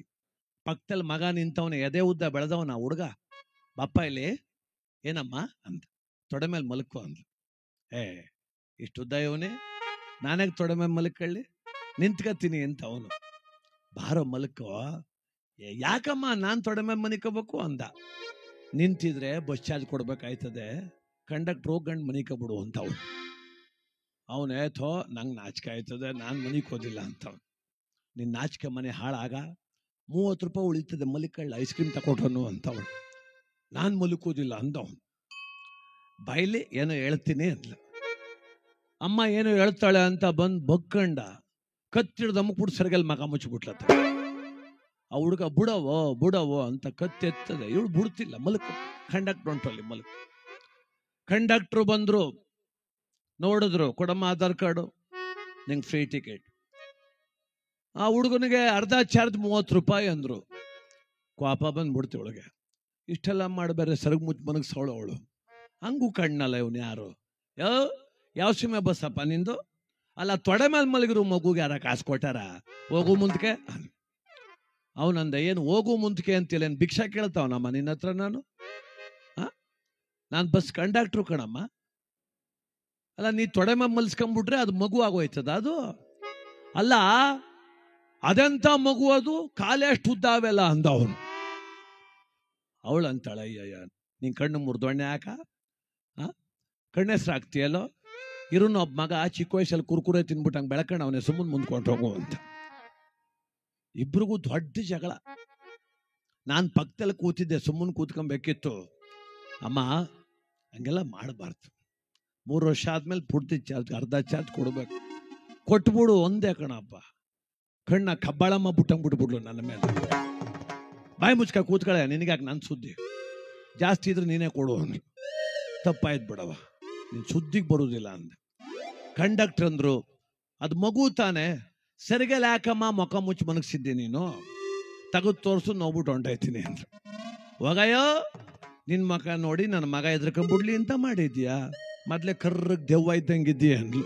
ಪಕ್ಕದಲ್ಲಿ ಮಗ ನಿಂತವನ, ಎದೆ ಉದ್ದ ಬೆಳೆದವನ ಹುಡುಗ. ಬಾಪ ಇಲ್ಲಿ, ಏನಮ್ಮ ಅಂತ, ತೊಡೆ ಮೇಲೆ ಮಲ್ಕೋ ಅಂದ್ಲು. ಇಷ್ಟು ಉದ್ದ ಇವನೇ, ನಾನಾಗ ತೊಡೆ ಮೇಲೆ ಮಲ್ಕೊಳ್ಳಿ, ನಿಂತ್ಕತೀನಿ ಅಂತ ಅವನು. ಬಾರೋ ಮಲ್ಕೋ. ಯಾಕಮ್ಮ ನಾನು ತೊಡೆ ಮೇಲೆ ಮನಿಕೋಬೇಕು ಅಂದ. ನಿಂತಿದ್ರೆ ಬಸ್ ಚಾರ್ಜ್ ಕೊಡ್ಬೇಕಾಯ್ತದೆ, ಕಂಡಕ್ಟ್ರ್ ಹೋಗಂಡು ಮನಿಕೋಬಿಡು ಅಂತ ಅವನು. ಅವನೇ ಥೋ ನಂಗೆ ನಾಚಿಕೆ ಆಯ್ತದೆ, ನಾನು ಮನಿಕೋದಿಲ್ಲ ಅಂತ. ನಿನ್ನ ನಾಚಿಕೆ ಮನೆ ಹಾಳಾಗ, 30 ರೂಪಾಯಿ ಉಳಿತದೆ, ಮಲಿಕಳ್ಳ ಐಸ್ ಕ್ರೀಮ್ ತಕೊಟ್ರನು ಅಂತ ಅವಳು. ನಾನು ಮಲಿಕೋದಿಲ್ಲ ಅಂದವನು. ಬಾಯ್ಲಿ ಏನೋ ಹೇಳ್ತೀನಿ ಅಂದ್ಲ. ಅಮ್ಮ ಏನೋ ಹೇಳ್ತಾಳೆ ಅಂತ ಬಂದು ಬಗ್ಕಂಡ ಕತ್ತಿಡ್ದು ಅಮ್ಮಕ್ಬಿಟ್ಟು ಸರಿಗಲ್ಲಿ ಮಗ ಮುಚ್ಚಿಬಿಟ್ಲತ್ತ. ಆ ಹುಡುಗ ಬುಡವೋ ಅಂತ ಕತ್ತೆತ್ತದೆ, ಇವಳು ಬಿಡ್ತಿಲ್ಲ, ಮಲಕು. ಕಂಡಕ್ಟರ್ ಹೊಂಟಲ್ಲಿ ಮಲಕು. ಕಂಡಕ್ಟ್ರು ಬಂದ್ರು, ನೋಡಿದ್ರು, ಕೊಡಮ್ಮ ಆಧಾರ್ ಕಾರ್ಡು, ನಿಂಗೆ ಫ್ರೀ ಟಿಕೆಟ್. ಆ ಹುಡುಗನಿಗೆ ಅರ್ಧ ಚಾರ್ಜ್ 30 ರೂಪಾಯಿ ಅಂದ್ರು. ಕೋಪ ಬಂದ್ಬಿಡ್ತಿ ಒಳಗೆ. ಇಷ್ಟೆಲ್ಲ ಮಾಡಬೇರೆ ಸರಗ್ ಮುಚ್ಚ ಮನಗ್ಸವಳು ಅವಳು. ಹಂಗೂ ಕಣ್ಣಲ್ಲ ಇವನು ಯಾರು. ಯಾವ ಸಿಮೆ ಬಸ್ಸಪ್ಪ ನಿಂದು? ಅಲ್ಲ, ತೊಡೆ ಮೇಲೆ ಮಲಗಿರು ಮಗುಗೆ ಯಾರ ಕಾಸು ಕೊಟ್ಟಾರ? ಹೋಗು ಮುಂದಕ್ಕೆ. ಅವನಂದ, ಏನು ಹೋಗು ಮುಂದಕ್ಕೆ ಅಂತಿಲ್ಲ, ಏನು ಭಿಕ್ಷಾ ಕೇಳ್ತಾವನಮ್ಮ ನಿನ್ನ ಹತ್ರ? ನಾನು ಬಸ್ ಕಂಡಕ್ಟ್ರು ಕಣಮ್ಮ. ಅಲ್ಲ, ನೀ ತೊಡೆ ಮೇಲೆ ಮಲ್ಸ್ಕೊಂಡ್ಬಿಟ್ರೆ ಅದು ಮಗು ಆಗೋಯ್ತದ? ಅದು ಅಲ್ಲ, ಅದೆಂತ ಮಗು ಅದು, ಕಾಲೇ ಅಷ್ಟು ಉದ್ದಾವೆಲ್ಲ ಅಂದ ಅವನು. ಅವಳು ಅಂತಾಳ, ಅಯ್ಯಯ್ಯ ನೀನ್ ಕಣ್ಣು ಮುರಿದೊಣ್ಣೆ ಯಾಕ? ಕಣ್ಣೆಸ್ರು ಆಗ್ತೀಯಲ್ಲೋ? ಇರುನು ಒಬ್ಬ ಮಗ ಚಿಕ್ಕ ವಯಸ್ಸಲ್ಲಿ ಕುರ್ಕುರೆ ತಿನ್ಬಿಟ್ಟಂಗೆ ಬೆಳಕಣ್ಣ ಅವನೇ ಸುಮ್ಮನೆ ಮುಂದ್ಕೊಂಡು ಹೋಗು ಅಂತ. ಇಬ್ರಿಗೂ ದೊಡ್ಡ ಜಗಳ. ನಾನು ಪಕ್ಕದಲ್ಲಿ ಕೂತಿದ್ದೆ, ಸುಮ್ಮನೆ ಕೂತ್ಕೊಬೇಕಿತ್ತು. ಅಮ್ಮ ಹಂಗೆಲ್ಲ ಮಾಡಬಾರ್ದು, 3 ವರ್ಷ ಆದ್ಮೇಲೆ ಪೂರ್ತಿ ಚಾರ್ಜ್, ಅರ್ಧ ಚಾರ್ಜ್ ಕೊಡ್ಬೇಕು. ಕೊಟ್ಬಿಡು ಒಂದೇ ಕಣಪ್ಪ. ಕಣ್ಣ ಕಬ್ಬಾಳಮ್ಮ ಬಿಟ್ಟಂಗ್ಬಿಟ್ಬಿಡ್ಲು ನನ್ನ ಮೇಲೆ. ಬಾಯಿ ಮುಚ್ಕ ಕೂತ್ಕಳೆ, ನಿನಗಾಕ ನನ್ನ ಸುದ್ದಿ ಜಾಸ್ತಿ ಇದ್ರೆ ನೀನೇ ಕೊಡು ಅಂದ್ರು. ತಪ್ಪಾಯ್ತು ಬಿಡವ, ನೀನು ಸುದ್ದಿಗೆ ಬರುವುದಿಲ್ಲ ಅಂದೆ. ಕಂಡಕ್ಟರ್ ಅಂದ್ರು, ಅದು ಮಗು ತಾನೆ, ಸರಿಗೆಲ್ಲ ಯಾಕಮ್ಮ ಮೊಕ ಮುಚ್ಚಿ ಮನಗಿಸಿದ್ದೆ ನೀನು, ತೆಗೆದು ತೋರಿಸು ನೋಡ್ಬಿಟ್ಟು ಹೊಂಟಾಯ್ತೀನಿ ಅಂದ್ರು. ಹೋಗಯ್ಯೋ, ನಿನ್ನ ಮಕ ನೋಡಿ ನನ್ನ ಮಗ ಎದ್ರಕೊಂಡ್ಬಿಡ್ಲಿ ಅಂತ ಮಾಡಿದ್ಯಾ? ಮೊದಲೇ ಕರ್ರಗ್ ದೆವ್ವ ಇದ್ದಂಗಿದ್ದೀಯ ಅಂದ್ಲು.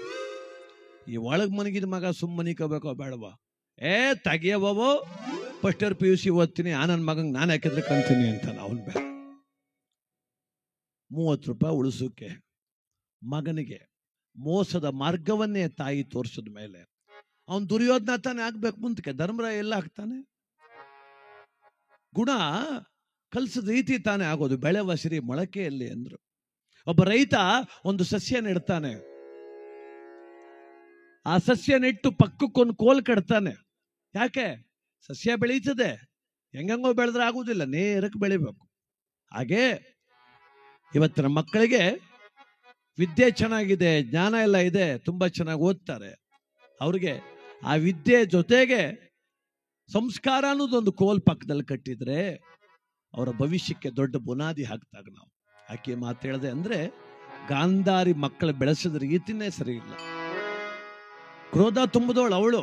ಈ ಒಳಗೆ ಮನಗಿದ ಮಗ ಸುಮ್ಮನಿಕೋಬೇಕೋ ಬೇಡವಾ? ತೆಗಿಯವೋ, ಫಸ್ಟ್ ಇಯರ್ PUC ಓದ್ತೀನಿ, ನನ್ನ ಮಗಂಗೆ ನಾನು ಯಾಕಿದ್ರೆ ಕಂತೀನಿ ಅಂತ ಅವನು ಬೇಡ. 30 ರೂಪಾಯಿ ಉಳಿಸೋಕೆ ಮಗನಿಗೆ ಮೋಸದ ಮಾರ್ಗವನ್ನೇ ತಾಯಿ ತೋರಿಸಿದ ಮೇಲೆ ಅವನು ದುರ್ಯೋಧನ ತಾನೇ ಆಗ್ಬೇಕು ಮುಂದಕ್ಕೆ. ಧರ್ಮರಾಯ ಎಲ್ಲ ಆಗ್ತಾನೆ? ಗುಣ ಕಲ್ಸದ ರೀತಿ ತಾನೇ ಆಗೋದು. ಬೆಳೆವ ಸಿರಿ ಮೊಳಕೆಯಲ್ಲಿ ಅಂದ್ರು. ಒಬ್ಬ ರೈತ ಒಂದು ಸಸ್ಯ ನೆಡ್ತಾನೆ, ಆ ಸಸ್ಯ ನೆಟ್ಟು ಪಕ್ಕಕ್ಕೊಂದು ಕೋಲ್ ಕಟ್ತಾನೆ. ಯಾಕೆ? ಸಸ್ಯ ಬೆಳೀತದೆ, ಹೆಂಗಂಗೋ ಬೆಳೆದ್ರೆ ಆಗುದಿಲ್ಲ, ನೇರಕ್ಕೆ ಬೆಳಿಬೇಕು. ಹಾಗೆ ಇವತ್ತಿನ ಮಕ್ಕಳಿಗೆ ವಿದ್ಯೆ ಚೆನ್ನಾಗಿದೆ, ಜ್ಞಾನ ಎಲ್ಲ ಇದೆ, ತುಂಬಾ ಚೆನ್ನಾಗಿ ಓದ್ತಾರೆ. ಅವ್ರಿಗೆ ಆ ವಿದ್ಯೆ ಜೊತೆಗೆ ಸಂಸ್ಕಾರ ಅನ್ನೋದೊಂದು ಕೋಲ್ ಪಕ್ಕದಲ್ಲಿ ಕಟ್ಟಿದ್ರೆ ಅವರ ಭವಿಷ್ಯಕ್ಕೆ ದೊಡ್ಡ ಬುನಾದಿ ಹಾಕ್ತಾಗ ನಾವು. ಯಾಕೆ ಮಾತು ಹೇಳಿದೆ ಅಂದ್ರೆ, ಗಾಂಧಾರಿ ಮಕ್ಕಳು ಬೆಳೆಸಿದ ರೀತಿನೇ ಸರಿ ಇಲ್ಲ. ಕ್ರೋಧ ತುಂಬಿದವಳು ಅವಳು,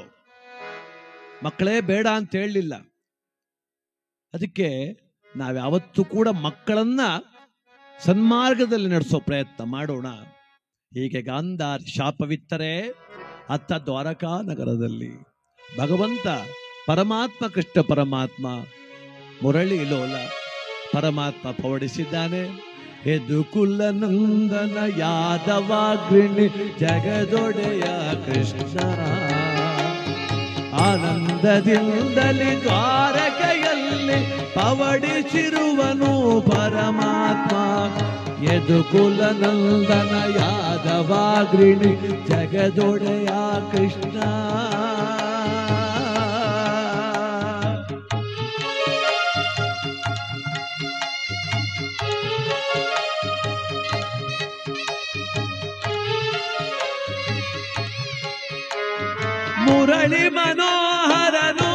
ಮಕ್ಕಳೇ ಬೇಡ ಅಂತ ಹೇಳಲಿಲ್ಲ. ಅದಕ್ಕೆ ನಾವ್ಯಾವತ್ತೂ ಕೂಡ ಮಕ್ಕಳನ್ನ ಸನ್ಮಾರ್ಗದಲ್ಲಿ ನಡೆಸೋ ಪ್ರಯತ್ನ ಮಾಡೋಣ. ಹೀಗೆ ಗಾಂಧಾರಿ ಶಾಪವಿತ್ತರೆ ಅತ್ತ ದ್ವಾರಕಾ ನಗರದಲ್ಲಿ ಭಗವಂತ ಪರಮಾತ್ಮ, ಕೃಷ್ಣ ಪರಮಾತ್ಮ ಮುರಳಿ ಲೋಲ ಪರಮಾತ್ಮ ಪವಡಿಸಿದ್ದಾನೆ. ಯದುಕುಲ ನಂದನ ಯಾದವಾಗ್ರಣಿ ಜಗದೊಡೆಯ ಕೃಷ್ಣ, ಆನಂದದಿಂದಲಿ ದ್ವಾರಕೆಯಲ್ಲಿ ಪವಡಿಸಿರುವನು ಪರಮಾತ್ಮ. ಯದುಕುಲ ನಂದನ ಯಾದವಾಗ್ರಣಿ ಜಗದೊಡೆಯ ಕೃಷ್ಣ. ಮುರಳಿ ಮನೋಹರನು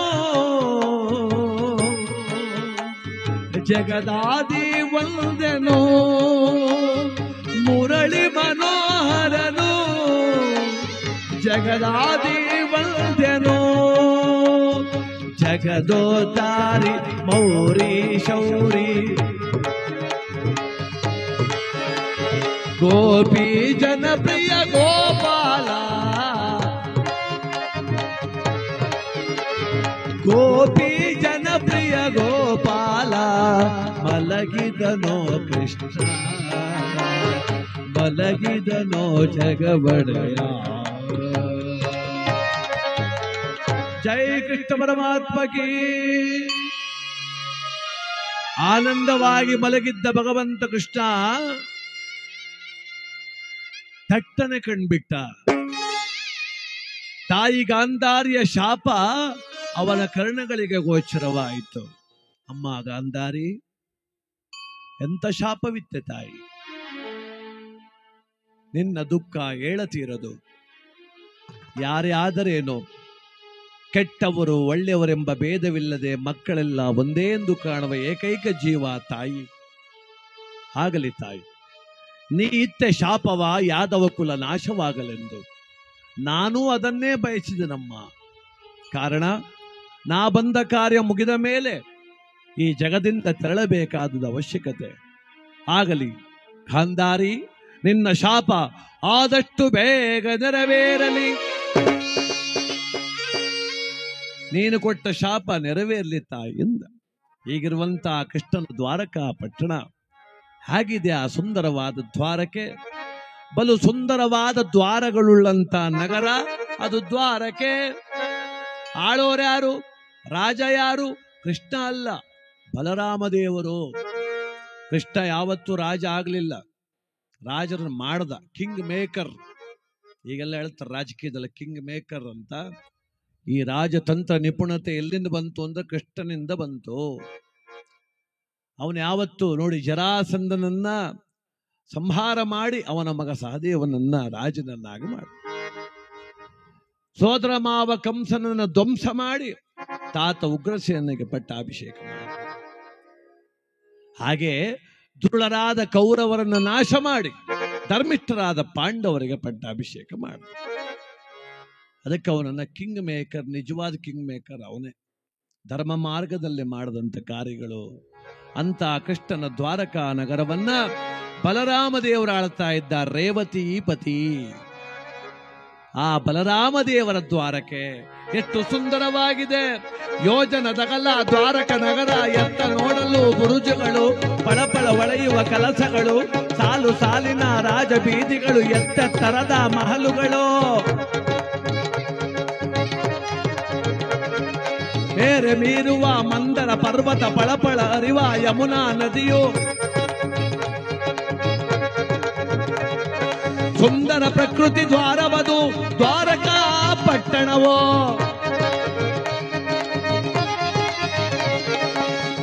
ಜಗದಾದಿ ವಂದನೋ, ಮುರಳಿ ಮನೋಹರನು ಜಗದಾದಿ ವಂದನೋ. ಜಗದೋದ್ಧಾರಿ ಮೌರಿ ಶೌರಿ ಗೋಪಿ ಜನಪ್ರಿಯ ಗೋಪಾಲ, ಗೋಪಿ ಜನಪ್ರಿಯ ಗೋಪಾಲ. ಮಲಗಿದನೋ ಕೃಷ್ಣ, ಮಲಗಿದನೋ ಜಗವಡೆಯ. ಜೈ ಕೃಷ್ಣ ಪರಮಾತ್ಮಕಿ. ಆನಂದವಾಗಿ ಮಲಗಿದ್ದ ಭಗವಂತ ಕೃಷ್ಣ ಥಟ್ಟನೆ ಕಣ್ಬಿಟ್ಟ. ತಾಯಿ ಗಾಂಧಾರಿಯ ಶಾಪ ಅವನ ಕರ್ಣಗಳಿಗೆ ಗೋಚರವಾಯಿತು. ಅಮ್ಮ ಗಾಂಧಾರಿ, ಎಂತ ಶಾಪವಿತ್ತೆ ತಾಯಿ, ನಿನ್ನ ದುಃಖ ಹೇಳತೀರದು. ಯಾರೇ ಆದರೇನೋ, ಕೆಟ್ಟವರು ಒಳ್ಳೆಯವರೆಂಬ ಭೇದವಿಲ್ಲದೆ ಮಕ್ಕಳೆಲ್ಲ ಒಂದೇ ಎಂದು ಕಾಣುವ ಏಕೈಕ ಜೀವ ತಾಯಿ. ಆಗಲಿ ತಾಯಿ, ನೀ ಇತ್ತೆ ಶಾಪವ ಯಾದವ ಕುಲ ನಾಶವಾಗಲೆಂದು. ನಾನೂ ಅದನ್ನೇ ಬಯಸಿದನಮ್ಮ. ಕಾರಣ, ನಾ ಬಂದ ಕಾರ್ಯ ಮುಗಿದ ಮೇಲೆ ಈ ಜಗದಿಂದ ತೆರಳಬೇಕಾದ ಅವಶ್ಯಕತೆ. ಆಗಲಿ ಗಾಂಧಾರಿ, ನಿನ್ನ ಶಾಪ ಆದಷ್ಟು ಬೇಗ ನೆರವೇರಲಿ. ನೀನು ಕೊಟ್ಟ ಶಾಪ ನೆರವೇರಲಿ ತಾಯಿಯಿಂದ. ಹೀಗಿರುವಂತಹ ಕೃಷ್ಣನ ದ್ವಾರಕಾ ಪಟ್ಟಣ ಹೇಗಿದೆ? ಆ ಸುಂದರವಾದ ದ್ವಾರಕೆ, ಬಲು ಸುಂದರವಾದ ದ್ವಾರಗಳುಳ್ಳಂತ ನಗರ ಅದು ದ್ವಾರಕೆ. ಆಳೋರ್ಯಾರು? ರಾಜ ಯಾರು? ಕೃಷ್ಣ ಅಲ್ಲ, ಬಲರಾಮದೇವರು. ಕೃಷ್ಣ ಯಾವತ್ತೂ ರಾಜ ಆಗ್ಲಿಲ್ಲ, ರಾಜರನ್ನು ಮಾಡ್ದ, ಕಿಂಗ್ ಮೇಕರ್. ಈಗೆಲ್ಲ ಹೇಳ್ತಾರೆ ರಾಜಕೀಯದಲ್ಲಿ ಕಿಂಗ್ ಮೇಕರ್ ಅಂತ. ಈ ರಾಜತಂತ್ರ ನಿಪುಣತೆ ಎಲ್ಲಿಂದ ಬಂತು ಅಂದ್ರೆ ಕೃಷ್ಣನಿಂದ ಬಂತು. ಅವನು ಯಾವತ್ತು ನೋಡಿ ಜರಾಸಂಧನನ್ನ ಸಂಹಾರ ಮಾಡಿ ಅವನ ಮಗ ಸಹದೇವನನ್ನ ರಾಜನನ್ನಾಗಿ ಮಾಡಿ, ಸೋದರ ಮಾವ ಕಂಸನನ್ನ ಧ್ವಂಸ ಮಾಡಿ ತಾತ ಉಗ್ರಸೇನಿಗೆ ಪಟ್ಟಾಭಿಷೇಕ ಮಾಡಿ, ಹಾಗೆ ದುರುಳರಾದ ಕೌರವರನ್ನು ನಾಶ ಮಾಡಿ ಧರ್ಮಿಷ್ಠರಾದ ಪಾಂಡವರಿಗೆ ಪಟ್ಟಾಭಿಷೇಕ ಮಾಡಿ. ಅದಕ್ಕೆ ಅವನನ್ನ ಕಿಂಗ್ ಮೇಕರ್, ನಿಜವಾದ ಕಿಂಗ್ ಮೇಕರ್ ಅವನೇ. ಧರ್ಮ ಮಾರ್ಗದಲ್ಲಿ ಮಾಡದಂತ ಕಾರ್ಯಗಳು. ಅಂತ ಕೃಷ್ಣನ ದ್ವಾರಕಾ ನಗರವನ್ನ ಬಲರಾಮ ದೇವರು ಆಳ್ತಾ ಇದ್ದ. ರೇವತಿ ಪತಿ, ಆ ಬಲರಾಮ ದೇವರ ದ್ವಾರಕೆ ಎಷ್ಟು ಸುಂದರವಾಗಿದೆ. ಯೋಜನದಗಲ ದ್ವಾರಕ ನಗರ, ಎತ್ತ ನೋಡಲು ಬುರುಜುಗಳು, ಪಳಪಳ ಹೊಳೆಯುವ ಕಲಸಗಳು, ಸಾಲು ಸಾಲಿನ ರಾಜ ಬೀದಿಗಳು, ಎತ್ತೆತ್ತರದ ಮಹಲುಗಳು, ಮೇರೆ ಮೀರುವ ಮಂದರ ಪರ್ವತ, ಪಳಪಳ ಅರಿವ ಯಮುನಾ ನದಿಯು, ಸುಂದರ ಪ್ರಕೃತಿ ದ್ವಾರವದು ದ್ವಾರಕಾ ಪಟ್ಟಣವೋ.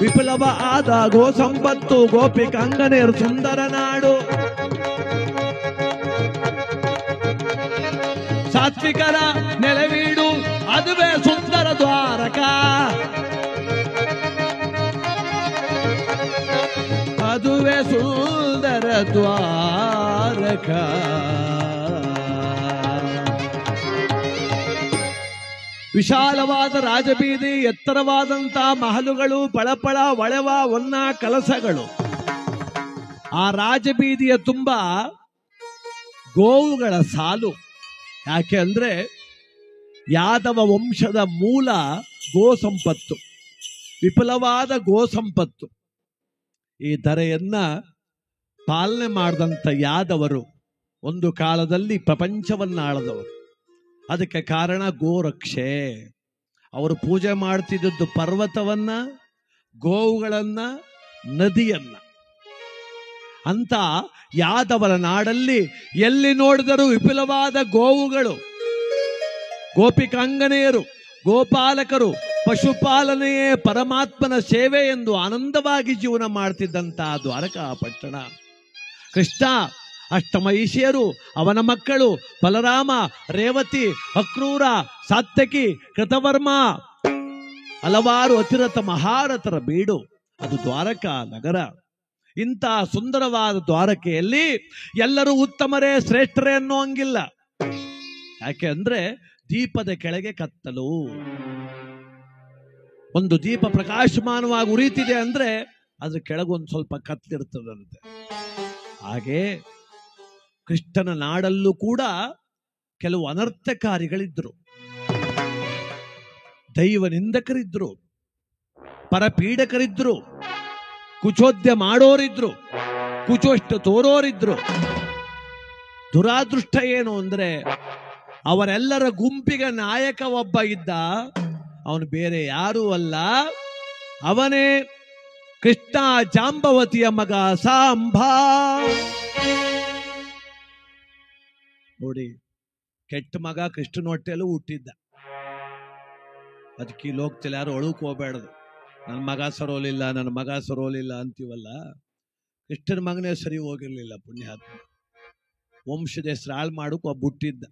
ವಿಪುಲವ ಆದ ಗೋ ಸಂಪತ್ತು, ಗೋಪಿಕಾಂಗನೆಯರು ಸುಂದರ ನಾಡು, ಸಾತ್ವಿಕರ ನೆಲವೀಡು, ಅದುವೇ ಸುಂದರ ದ್ವಾರಕಾ, ಅದುವೇ ಸುಂದರ ದ್ವಾರಕಾ. ವಿಶಾಲವಾದ ರಾಜಬೀದಿ, ಎತ್ತರವಾದಂತ ಮಹಲುಗಳು, ಪಳಪಳ ಹೊಳೆವ ಹೊನ್ನ ಕಲಸಗಳು. ಆ ರಾಜಬೀದಿಯ ತುಂಬ ಗೋವುಗಳ ಸಾಲು. ಯಾಕೆ ಅಂದ್ರೆ ಯಾದವ ವಂಶದ ಮೂಲ ಗೋ ಸಂಪತ್ತು, ವಿಪುಲವಾದ ಗೋ ಸಂಪತ್ತು. ಈ ಧರೆಯನ್ನ ಪಾಲನೆ ಮಾಡಿದಂಥ ಯಾದವರು ಒಂದು ಕಾಲದಲ್ಲಿ ಪ್ರಪಂಚವನ್ನ ಆಳದವರು. ಅದಕ್ಕೆ ಕಾರಣ ಗೋರಕ್ಷೆ. ಅವರು ಪೂಜೆ ಮಾಡ್ತಿದ್ದದ್ದು ಪರ್ವತವನ್ನ, ಗೋವುಗಳನ್ನ, ನದಿಯನ್ನ. ಅಂತ ಯಾದವರ ನಾಡಲ್ಲಿ ಎಲ್ಲಿ ನೋಡಿದರೂ ವಿಪುಲವಾದ ಗೋವುಗಳು, ಗೋಪಿಕಾಂಗನೆಯರು, ಗೋಪಾಲಕರು, ಪಶುಪಾಲನೆಯೇ ಪರಮಾತ್ಮನ ಸೇವೆ ಎಂದು ಆನಂದವಾಗಿ ಜೀವನ ಮಾಡ್ತಿದ್ದಂತಹ ದ್ವಾರಕಾ ಪಟ್ಟಣ. ಕೃಷ್ಣ ಅಷ್ಟಮಹಿಷಿಯರು, ಅವನ ಮಕ್ಕಳು ಬಲರಾಮ, ರೇವತಿ, ಅಕ್ರೂರ, ಸಾತ್ಯಕಿ, ಕೃತವರ್ಮ, ಹಲವಾರು ಅತಿರಥ ಮಹಾರಥರ ಬೀಡು ಅದು ದ್ವಾರಕಾ ನಗರ. ಇಂಥ ಸುಂದರವಾದ ದ್ವಾರಕೆಯಲ್ಲಿ ಎಲ್ಲರೂ ಉತ್ತಮರೇ, ಶ್ರೇಷ್ಠರೇ ಅನ್ನೋ ಹಂಗಿಲ್ಲ. ಯಾಕೆ ಅಂದ್ರೆ ದೀಪದ ಕೆಳಗೆ ಕತ್ತಲು. ಒಂದು ದೀಪ ಪ್ರಕಾಶಮಾನವಾಗಿ ಉರಿತಿದೆ ಅಂದ್ರೆ ಅದ್ರ ಕೆಳಗೊಂದು ಸ್ವಲ್ಪ ಕತ್ತಲಿರ್ತದಂತೆ. ಹಾಗೆ ಕೃಷ್ಣನ ನಾಡಲ್ಲೂ ಕೂಡ ಕೆಲವು ಅನರ್ಥಕಾರಿಗಳಿದ್ರು, ದೈವ ನಿಂದಕರಿದ್ರು, ಪರಪೀಡಕರಿದ್ರು, ಕುಚೋದ್ಯ ಮಾಡೋರಿದ್ರು, ಕುಚೋಷ್ಟ ತೋರೋರಿದ್ರು. ದುರಾದೃಷ್ಟ ಏನು ಅಂದ್ರೆ ಅವರೆಲ್ಲರ ಗುಂಪಿಗೆ ನಾಯಕ ಒಬ್ಬ ಇದ್ದ. ಅವನು ಬೇರೆ ಯಾರೂ ಅಲ್ಲ, ಅವನೇ ಕೃಷ್ಣ ಜಾಂಬವತಿಯ ಮಗ ಸಾಂಬ. ನೋಡಿ, ಕೆಟ್ಟ ಮಗ ಕೃಷ್ಣನ ಹೊಟ್ಟೆಯಲ್ಲೂ ಹುಟ್ಟಿದ್ದ. ಅದಕ್ಕೆ ಈ ಲೋಕದಲ್ಲಿ ಯಾರು ಅಳುಕ್ ಹೋಗ್ಬೇಡದು. ನನ್ನ ಮಗ ಸರೋಲಿಲ್ಲ, ನನ್ನ ಮಗ ಸರೋಲಿಲ್ಲ ಅಂತೀವಲ್ಲ. ಕೃಷ್ಣನ ಮಗನೇ ಸರಿ ಹೋಗಿರ್ಲಿಲ್ಲ ಪುಣ್ಯಾತ್ಮ. ವಂಶದ ಹೆಸರು ಹಾಳು ಮಾಡೋಕೆ ಒಬ್ಬ ಹುಟ್ಟಿದ್ದ.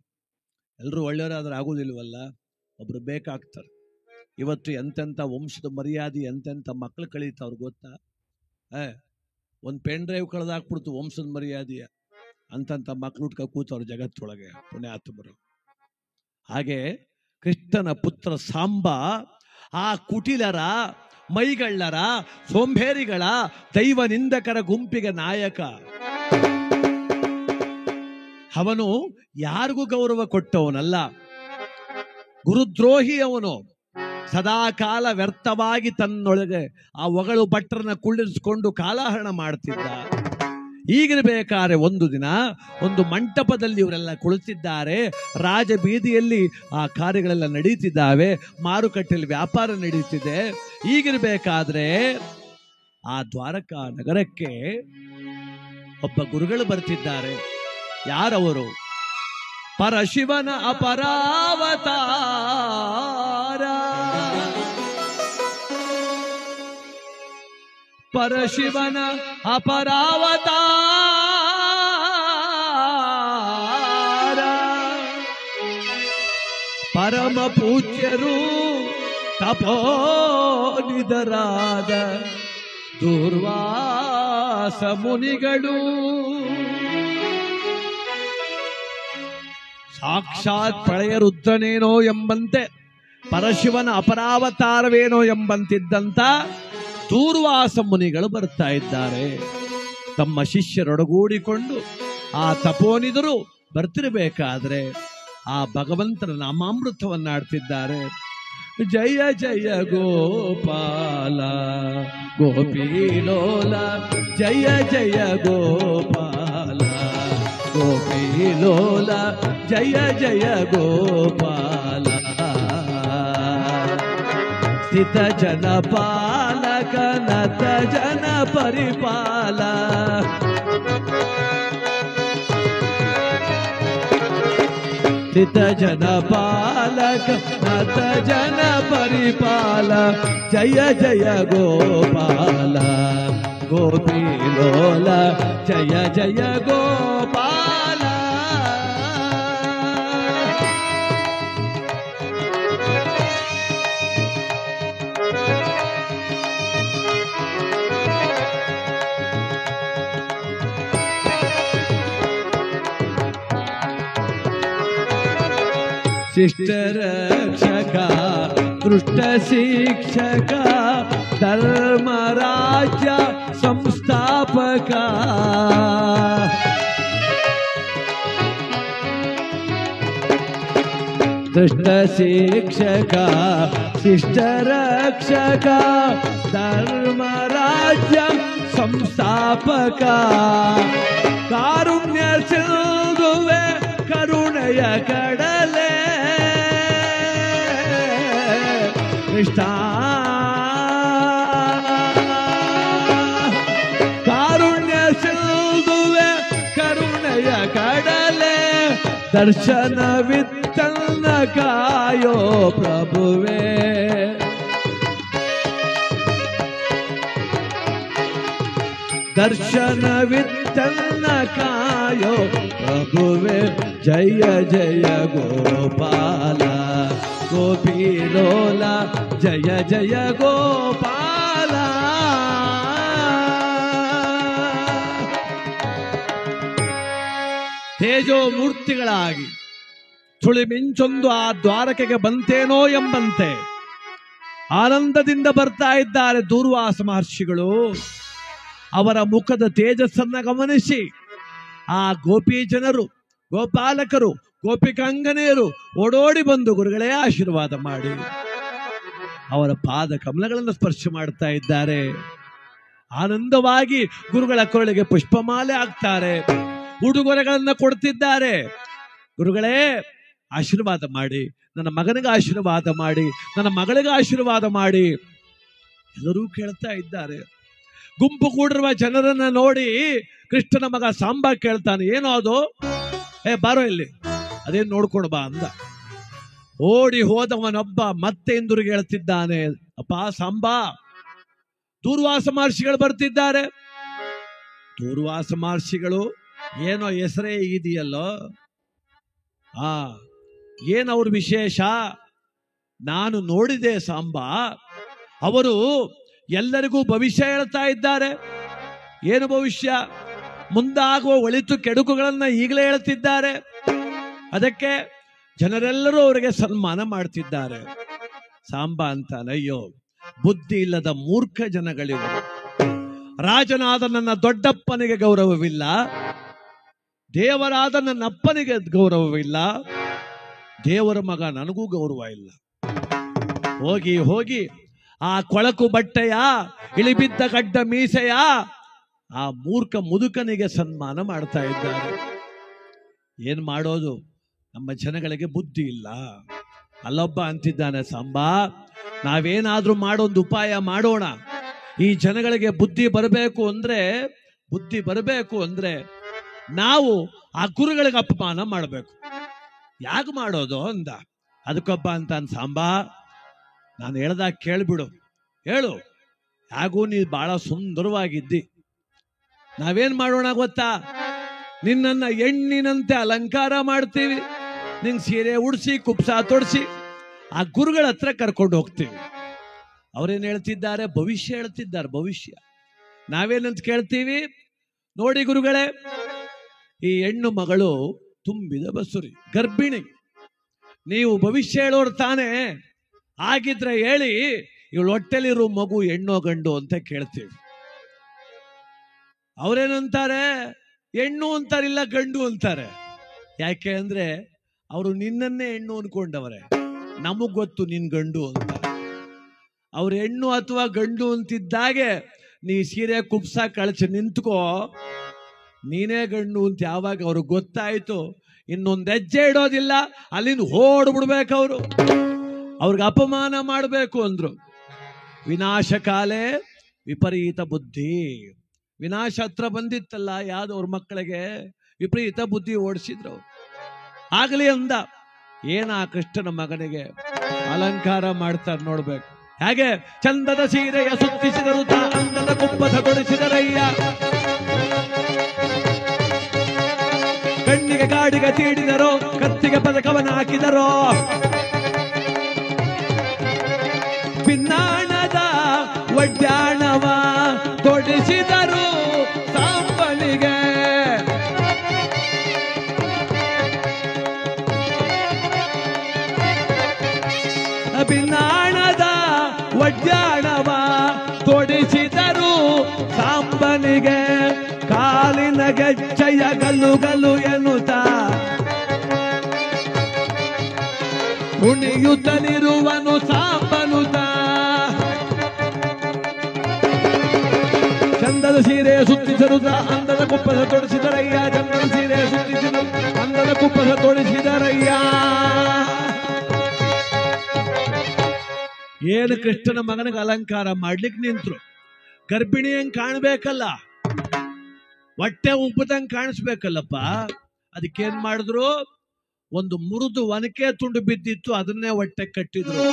ಎಲ್ಲರೂ ಒಳ್ಳೆಯವರಾದ್ರೆ ಆಗೋದಿಲ್ವಲ್ಲ, ಒಬ್ರು ಬೇಕಾಗ್ತಾರೆ. ಇವತ್ತು ಎಂತೆಂಥ ವಂಶದ ಮರ್ಯಾದೆ, ಎಂತೆಂಥ ಮಕ್ಳು ಕಳೀತಾವ್ರು ಗೊತ್ತಾ? ಒಂದು ಪೆನ್ ಡ್ರೈವ್ ಕಳೆದಾಕ್ಬಿಡ್ತು ವಂಶದ ಮರ್ಯಾದೆಯ. ಅಂತಂತ ಮಕ್ಳು ಹುಟ್ಕ ಕೂತವ್ರು ಜಗತ್ತೊಳಗೆ, ಪುಣ್ಯಾತ್ಮರು. ಹಾಗೆ ಕೃಷ್ಣನ ಪುತ್ರ ಸಾಂಬ ಆ ಕುಟಿಲರ ಮೈಗಳ್ಳರ, ಸೋಂಬೇರಿಗಳ, ದೈವ ನಿಂದಕರ ಗುಂಪಿಗೆ ನಾಯಕ. ಅವನು ಯಾರಿಗೂ ಗೌರವ ಕೊಟ್ಟವನಲ್ಲ, ಗುರುದ್ರೋಹಿ ಅವನು. ಸದಾಕಾಲ ವ್ಯರ್ಥವಾಗಿ ತನ್ನೊಳಗೆ ಆ ಒಗಳು ಭಟ್ರನ್ನ ಕುಳ್ಳಿರಿಸಿಕೊಂಡು ಕಾಲಹರಣ ಮಾಡ್ತಿದ್ದ. ಈಗಿರಬೇಕಾದ್ರೆ ಒಂದು ದಿನ ಒಂದು ಮಂಟಪದಲ್ಲಿ ಇವರೆಲ್ಲ ಕುಳಿತಿದ್ದಾರೆ. ರಾಜ ಬೀದಿಯಲ್ಲಿ ಆ ಕಾರ್ಯಗಳೆಲ್ಲ ನಡೀತಿದ್ದಾವೆ, ಮಾರುಕಟ್ಟೆಯಲ್ಲಿ ವ್ಯಾಪಾರ ನಡೀತಿದೆ. ಈಗಿರಬೇಕಾದ್ರೆ ಆ ದ್ವಾರಕಾ ನಗರಕ್ಕೆ ಒಬ್ಬ ಗುರುಗಳು ಬರ್ತಿದ್ದಾರೆ. ಯಾರವರು? ಪರಶಿವನ ಅಪರಾವತಾರ, ಪರಶಿವನ ಅಪರಾವತಾರ, ಪರಮ ಪೂಜ್ಯರು ತಪೋನಿಧರಾದ ದೂರ್ವಾಸ ಮುನಿಗಳು. ಸಾಕ್ಷಾತ್ ಪ್ರಳಯ ರುದ್ರನೇನೋ ಎಂಬಂತೆ, ಪರಶಿವನ ಅಪರಾವತಾರವೇನೋ ಎಂಬಂತಿದ್ದಂತ ದೂರ್ವಾಸ ಮುನಿಗಳು ಬರ್ತಾ ಇದ್ದಾರೆ. ತಮ್ಮ ಶಿಷ್ಯರೊಡಗೂಡಿಕೊಂಡು ಆ ತಪೋನಿದರು ಬರ್ತಿರಬೇಕಾದ್ರೆ ಆ ಭಗವಂತನ ನಾಮಾಮೃತವನ್ನಾಡ್ತಿದ್ದಾರೆ. ಜಯ ಜಯ ಗೋಪಾಲ ಗೋಪೀಲೋಲ, ಜಯ ಜಯ ಗೋಪಾಲ ಗೋಪೀಲೋಲ, ಜಯ ಜಯ ಗೋಪಾಲ. ಸ್ಥಿತ ಜನ ಪಾಲಕ ನತ ಜನ ಪರಿಪಾಲ, ಸ್ಥಿತ ಜನ ಪಾಲಕ ನತ ಜನ ಪರಿಪಾಲ, ಜಯ ಜಯ ಗೋಪಾಲ ಗೋಪೀಲೋಲ, ಜಯ ಜಯ ಗೋಪಾಲ. ಶಿಷ್ಟ ರಕ್ಷಕ ದೃಷ್ಟ ಶಿಕ್ಷಕ ಧರ್ಮರಾಜ್ಯ ಸಂಸ್ಥಾಪಕ, ದುಷ್ಟ ಶಿಕ್ಷಕ ಶಿಷ್ಟ ರಕ್ಷಕ ಧರ್ಮರಾಜ್ಯ ಸಂಸ್ಥಾಪಕ, ಕಾರುಣ್ಯ ಸಿಂಧುವೆ ಕರುಣೆಯ ಕಡಲೆ, ನಿಷ್ಠಾ ಕಾರುಣ್ಯ ಸಿಂಧುವೆ ಕರುಣೆಯ ಕಡಲೆ, ದರ್ಶನವಿತ್ತನ್ನ ಕಾಯೋ ಪ್ರಭುವೇ. ದರ್ಶನವಿತ್ತನ್ನ ಕಾಯೋ ಪ್ರಭುವೇ, ಜಯ ಜಯ ಗೋಪಾಲ ಗೋಪೀಲೋಲ, ಜಯ ಜಯ ಗೋಪಾಲ. ತೇಜೋ ಮೂರ್ತಿಗಳಾಗಿ ಸುಳಿ ಮಿಂಚೊಂದು ಆ ದ್ವಾರಕೆಗೆ ಬಂತೇನೋ ಎಂಬಂತೆ ಆನಂದದಿಂದ ಬರ್ತಾ ಇದ್ದಾರೆ ದೂರ್ವಾಸ ಮಹರ್ಷಿಗಳು. ಅವರ ಮುಖದ ತೇಜಸ್ಸನ್ನ ಗಮನಿಸಿ ಆ ಗೋಪಿ ಜನರು, ಗೋಪಾಲಕರು, ಗೋಪಿಕಾಂಗನೆಯರು ಓಡೋಡಿ ಬಂದು ಗುರುಗಳೇ ಆಶೀರ್ವಾದ ಮಾಡಿ ಅವರ ಪಾದ ಕಮಲಗಳನ್ನು ಸ್ಪರ್ಶ ಮಾಡ್ತಾ ಇದ್ದಾರೆ. ಆನಂದವಾಗಿ ಗುರುಗಳ ಕೊರಳಿಗೆ ಪುಷ್ಪಮಾಲೆ ಹಾಕ್ತಾರೆ, ಉಡುಗೊರೆಗಳನ್ನ ಕೊಡ್ತಿದ್ದಾರೆ. ಗುರುಗಳೇ ಆಶೀರ್ವಾದ ಮಾಡಿ, ನನ್ನ ಮಗನಿಗೆ ಆಶೀರ್ವಾದ ಮಾಡಿ, ನನ್ನ ಮಗಳಿಗೆ ಆಶೀರ್ವಾದ ಮಾಡಿ. ಎಲ್ಲರೂ ಕೇಳ್ತಾ ಇದ್ದಾರೆ. ಗುಂಪು ಕೂಡಿರುವ ಜನರನ್ನ ನೋಡಿ ಕೃಷ್ಣನ ಮಗ ಸಾಂಬ ಕೇಳ್ತಾನೆ, ಏನೋ ಅದು? ಬಾರೋ ಇಲ್ಲಿ, ಅದೇನು ನೋಡ್ಕೊಂಡು ಬಾ ಅಂದ. ಓಡಿ ಹೋದವನೊಬ್ಬ ಮತ್ತೆ ಹಿಂದಿರುಗಿ ಹೇಳ್ತಿದ್ದಾನೆ, ಅಪ್ಪ ಸಾಂಬಾ, ದೂರ್ವಾಸ ಮಹರ್ಷಿಗಳು ಬರ್ತಿದ್ದಾರೆ. ದೂರ್ವಾಸ ಮಹರ್ಷಿಗಳು ಏನೋ ಹೆಸರೇ ಇದೆಯಲ್ಲೋ, ಏನವ್ರ ವಿಶೇಷ? ನಾನು ನೋಡಿದೆ ಸಾಂಬಾ, ಅವರು ಎಲ್ಲರಿಗೂ ಭವಿಷ್ಯ ಹೇಳ್ತಾ ಇದ್ದಾರೆ. ಏನು ಭವಿಷ್ಯ? ಮುಂದಾಗುವ ಒಳಿತು ಕೆಡುಕುಗಳನ್ನ ಈಗಲೇ ಹೇಳ್ತಿದ್ದಾರೆ. ಅದಕ್ಕೆ ಜನರೆಲ್ಲರೂ ಅವರಿಗೆ ಸನ್ಮಾನ ಮಾಡ್ತಿದ್ದಾರೆ. ಸಾಂಬಾ ಅಂತಾನೆ, ಅಯ್ಯೋ ಬುದ್ಧಿ ಇಲ್ಲದ ಮೂರ್ಖ ಜನಗಳಿವರು. ರಾಜನಾದ ನನ್ನ ದೊಡ್ಡಪ್ಪನಿಗೆ ಗೌರವವಿಲ್ಲ, ದೇವರಾದ ನನ್ನ ಅಪ್ಪನಿಗೆ ಗೌರವವಿಲ್ಲ, ದೇವರ ಮಗ ನನಗೂ ಗೌರವ ಇಲ್ಲ. ಹೋಗಿ ಹೋಗಿ ಆ ಕೊಳಕು ಬಟ್ಟೆಯ, ಇಳಿಬಿದ್ದ ಗಡ್ಡ ಮೀಸೆಯ ಆ ಮೂರ್ಖ ಮುದುಕನಿಗೆ ಸನ್ಮಾನ ಮಾಡ್ತಾ ಇದ್ದಾರೆ. ಏನ್ ಮಾಡೋದು? ನಮ್ಮ ಜನಗಳಿಗೆ ಬುದ್ಧಿ ಇಲ್ಲ. ಅಲ್ಲೊಬ್ಬ ಅಂತಿದ್ದಾನೆ, ಸಾಂಬಾ, ನಾವೇನಾದ್ರೂ ಮಾಡೋದು ಉಪಾಯ ಮಾಡೋಣ. ಈ ಜನಗಳಿಗೆ ಬುದ್ಧಿ ಬರಬೇಕು ಅಂದ್ರೆ ನಾವು ಆ ಗುರುಗಳಿಗೆ ಅಪಮಾನ ಮಾಡಬೇಕು. ಯಾಕೆ ಮಾಡೋದು ಅಂದ. ಅದಕ್ಕೊಬ್ಬ ಅಂತಾನೆ, ಸಾಂಬಾ, ನಾನು ಹೇಳ್ದಾಗ ಕೇಳ್ಬಿಡು, ಹೇಳು. ಯಾಗೂ ನೀ ಬಹಳ ಸುಂದರವಾಗಿದ್ದಿ. ನಾವೇನ್ ಮಾಡೋಣ ಗೊತ್ತಾ? ನಿನ್ನನ್ನ ಹೆಣ್ಣಿನಂತೆ ಅಲಂಕಾರ ಮಾಡ್ತೀವಿ, ನಿಂಗೆ ಸೀರೆ ಉಡಿಸಿ ಕುಪ್ಸ ತೊಡಿಸಿ ಆ ಗುರುಗಳ ಹತ್ರ ಕರ್ಕೊಂಡು ಹೋಗ್ತೀವಿ. ಅವ್ರೇನ್ ಹೇಳ್ತಿದ್ದಾರೆ? ಭವಿಷ್ಯ ಹೇಳ್ತಿದ್ದಾರೆ. ಭವಿಷ್ಯ ನಾವೇನಂತ ಕೇಳ್ತೀವಿ? ನೋಡಿ ಗುರುಗಳೇ, ಈ ಹೆಣ್ಣು ಮಗಳು ತುಂಬಿದ ಬಸುರಿ, ಗರ್ಭಿಣಿ, ನೀವು ಭವಿಷ್ಯ ಹೇಳೋರು ತಾನೇ, ಆಗಿದ್ರೆ ಹೇಳಿ, ಇವಳು ಹೊಟ್ಟೆಲಿರೋ ಮಗು ಹೆಣ್ಣೋ ಗಂಡು ಅಂತ ಕೇಳ್ತೀವಿ. ಅವ್ರೇನಂತಾರೆ? ಹೆಣ್ಣು ಅಂತಾರಿಲ್ಲ, ಗಂಡು ಅಂತಾರೆ. ಯಾಕೆ ಅಂದ್ರೆ ಅವರು ನಿನ್ನನ್ನೇ ಹೆಣ್ಣು ಅನ್ಕೊಂಡವ್ರೆ. ನಮಗ್ ಗೊತ್ತು ನಿನ್ ಗಂಡು ಅಂತ. ಅವ್ರ ಹೆಣ್ಣು ಅಥವಾ ಗಂಡು ಅಂತಿದ್ದಾಗೆ ನೀ ಸೀರೆ ಕುಪ್ಸ ಕಳಚಿ ನಿಂತ್ಕೋ, ನೀನೇ ಗಂಡು ಅಂತ ಯಾವಾಗ ಅವ್ರಿಗೆ ಗೊತ್ತಾಯ್ತು, ಇನ್ನೊಂದು ಹೆಜ್ಜೆ ಇಡೋದಿಲ್ಲ, ಅಲ್ಲಿಂದ ಓಡ್ಬಿಡ್ಬೇಕು. ಅವ್ರಿಗೆ ಅಪಮಾನ ಮಾಡಬೇಕು ಅಂದ್ರು. ವಿನಾಶ ಕಾಲೇ ವಿಪರೀತ ಬುದ್ಧಿ. ವಿನಾಶ ಹತ್ರ ಬಂದಿತ್ತಲ್ಲ, ಯಾವ್ದವ್ರ ಮಕ್ಕಳಿಗೆ ವಿಪರೀತ ಬುದ್ಧಿ ಓಡಿಸಿದ್ರು. ಆಗಲಿ ಅಂದ. ಏನ ಕೃಷ್ಣನ ಮಗನಿಗೆ ಅಲಂಕಾರ ಮಾಡ್ತಾರೆ ನೋಡ್ಬೇಕು. ಹಾಗೆ ಚಂದದ ಸೀರೆಯ ಸುತ್ತಿಸಿದರು, ಅಂದದ ಕುಪ್ಪಸ ತೊಡಿಸಿದರಯ್ಯ, ಕಣ್ಣಿಗೆ ಗಾಡಿಗೆ ತೀಡಿದರೋ, ಕತ್ತಿಗೆ ಪದಕವನ್ನು ಹಾಕಿದರೋ, ಪಿನ್ನಾಣದ ಒಡ್ಯಾಣವ ತೊಡಿಸಿದರು ಸಾಂಬನಿಗೆ. ಪಿನ್ನಾಣದ ಒಡ್ಯಾಣವ ತೊಡಿಸಿದರು ಸಾಂಬನಿಗೆ. ಕಾಲಿನ ಗೆಜ್ಜೆಯ ಗಲ್ಲು ಗಲ್ಲು ಎನ್ನುತ್ತ ಕುಣಿಯುತ್ತಲಿರುವನು ಸಾಂಬನುತ. ಚಂದದ ಸೀರೆ ಸುತ್ತಿಸಿರುತ್ತ ಅಂದದ ಕುಪ್ಪಸ ತೊಡಿಸಿದರಯ್ಯ, ಚಂದದ ಸೀರೆ ಸುತ್ತಿಸಿದ ಅಂದದ ಕುಪ್ಪಸ ತೊಡಿಸಿದರಯ್ಯ. ಏನು ಕೃಷ್ಣನ ಮಗನಿಗೆ ಅಲಂಕಾರ ಮಾಡ್ಲಿಕ್ಕೆ ನಿಂತ್ರು. ಗರ್ಭಿಣಿ ಹೆಂಗ್ ಕಾಣ್ಬೇಕಲ್ಲ, ಹೊಟ್ಟೆ ಉಬ್ಬದಂಗ್ ಕಾಣಿಸ್ಬೇಕಲ್ಲಪ್ಪ. ಅದಕ್ಕೇನ್ ಮಾಡಿದ್ರು? ಒಂದು ಮುರಿದು ಒನಕೆ ತುಂಡು ಬಿದ್ದಿತ್ತು, ಅದನ್ನೇ ಹೊಟ್ಟೆ ಕಟ್ಟಿದ್ರು.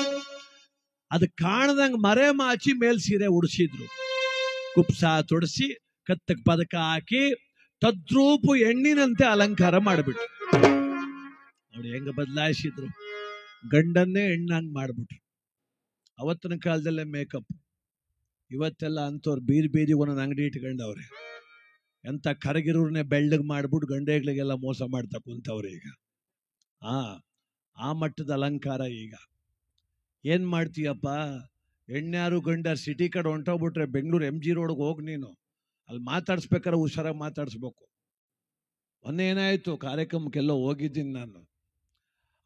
ಅದು ಕಾಣದಂಗ್ ಮರೆ ಮಾಚಿ ಮೇಲ್ ಸೀರೆ ಉಡಿಸಿದ್ರು, ಕುಪ್ಸ ತೊಡಿಸಿ ಕತ್ತಕ್ ಪದಕ ಹಾಕಿ ತದ್ರೂಪು ಹೆಣ್ಣಿನಂತೆ ಅಲಂಕಾರ ಮಾಡಿಬಿಟ್ರು. ನೋಡಿ ಹೆಂಗ ಬದಲಾಯಿಸಿದ್ರು. ಗಂಡನ್ನೇ ಹೆಣ್ಣಂಗ್ ಮಾಡ್ಬಿಟ್ರು. ಅವತ್ತಿನ ಕಾಲದಲ್ಲೇ ಮೇಕಪ್. ಇವತ್ತೆಲ್ಲ ಅಂತವ್ರು ಬೀದಿ ಬೀದಿಗೆ ಒಂದೊಂದು ಅಂಗಡಿ ಇಟ್ಕೊಂಡವ್ರೆ. ಎಂತ ಕರಗಿರೋರ್ನೆ ಬೆಳ್ಳಗ್ ಮಾಡ್ಬಿಟ್ಟು ಗಂಡೆಗಳಿಗೆಲ್ಲ ಮೋಸ ಮಾಡ್ತಾ ಕುಂತವ್ರೆ ಈಗ. ಆ ಮಟ್ಟದ ಅಲಂಕಾರ ಈಗ. ಏನ್ ಮಾಡ್ತೀಯಪ್ಪ? ಹೆಣ್ಯಾರು ಗಂಡ ಸಿಟಿ ಕಡೆ ಹೊಂಟೋಗ್ಬಿಟ್ರೆ ಬೆಂಗಳೂರು MG ರೋಡ್ಗೆ ಹೋಗಿ ನೀನು ಅಲ್ಲಿ ಮಾತಾಡ್ಸ್ಬೇಕಾದ್ರೆ ಹುಷಾರಾಗಿ ಮಾತಾಡಿಸ್ಬೇಕು. ಮೊನ್ನೆ ಏನಾಯ್ತು, ಕಾರ್ಯಕ್ರಮಕ್ಕೆಲ್ಲ ಹೋಗಿದ್ದೀನಿ ನಾನು.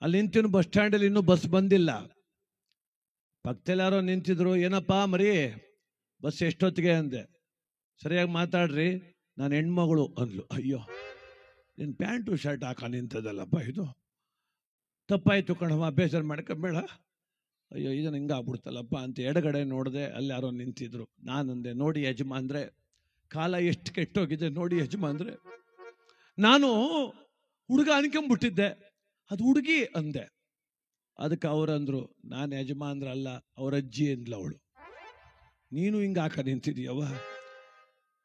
ಅಲ್ಲಿ ನಿಂತಿನ ಬಸ್ ಸ್ಟ್ಯಾಂಡಲ್ಲಿ ಇನ್ನೂ ಬಸ್ ಬಂದಿಲ್ಲ. ಪಕ್ಕದಲ್ಲಾರೋ ನಿಂತಿದ್ರು. ಏನಪ್ಪಾ ಮರಿ, ಬಸ್ ಎಷ್ಟೊತ್ತಿಗೆ ಅಂದೆ. ಸರಿಯಾಗಿ ಮಾತಾಡ್ರಿ, ನಾನು ಹೆಣ್ಮಗಳು ಅಂದ್ಲು. ಅಯ್ಯೋ, ನಿನ್ನ ಪ್ಯಾಂಟು ಶರ್ಟ್ ಹಾಕ ನಿಂತದಲ್ಲಪ್ಪ, ಇದು ತಪ್ಪಾಯ್ತು ಕಣವ, ಬೇಜಾರು ಮಾಡ್ಕೊಂಬೇಡ. ಅಯ್ಯೋ, ಇದನ್ನು ಹಿಂಗೆ ಆಗ್ಬಿಡ್ತಲ್ಲಪ್ಪ ಅಂತ ಎಡಗಡೆ ನೋಡಿದೆ. ಅಲ್ಲಿ ಯಾರೋ ನಿಂತಿದ್ರು. ನಾನಂದೆ, ನೋಡಿ ಯಜಮಾನ್ರೆ, ಕಾಲ ಎಷ್ಟು ಕೆಟ್ಟೋಗಿದೆ ನೋಡಿ ಯಜಮಾನ್ರೆ. ನಾನು ಹುಡುಗ ಅನ್ಕೊಂಬಿಟ್ಟಿದ್ದೆ, ಅದು ಹುಡುಗಿ ಅಂದೆ. ಅದಕ್ಕೆ ಅವ್ರಂದ್ರು, ನಾನು ಯಜಮಾನ್ರಲ್ಲ, ಅವ್ರ ಅಜ್ಜಿ ಅಂದ್ಲ ಅವಳು. ನೀನು ಹಿಂಗೆ ಹಾಕ ನಿಂತಿದ್ಯವ?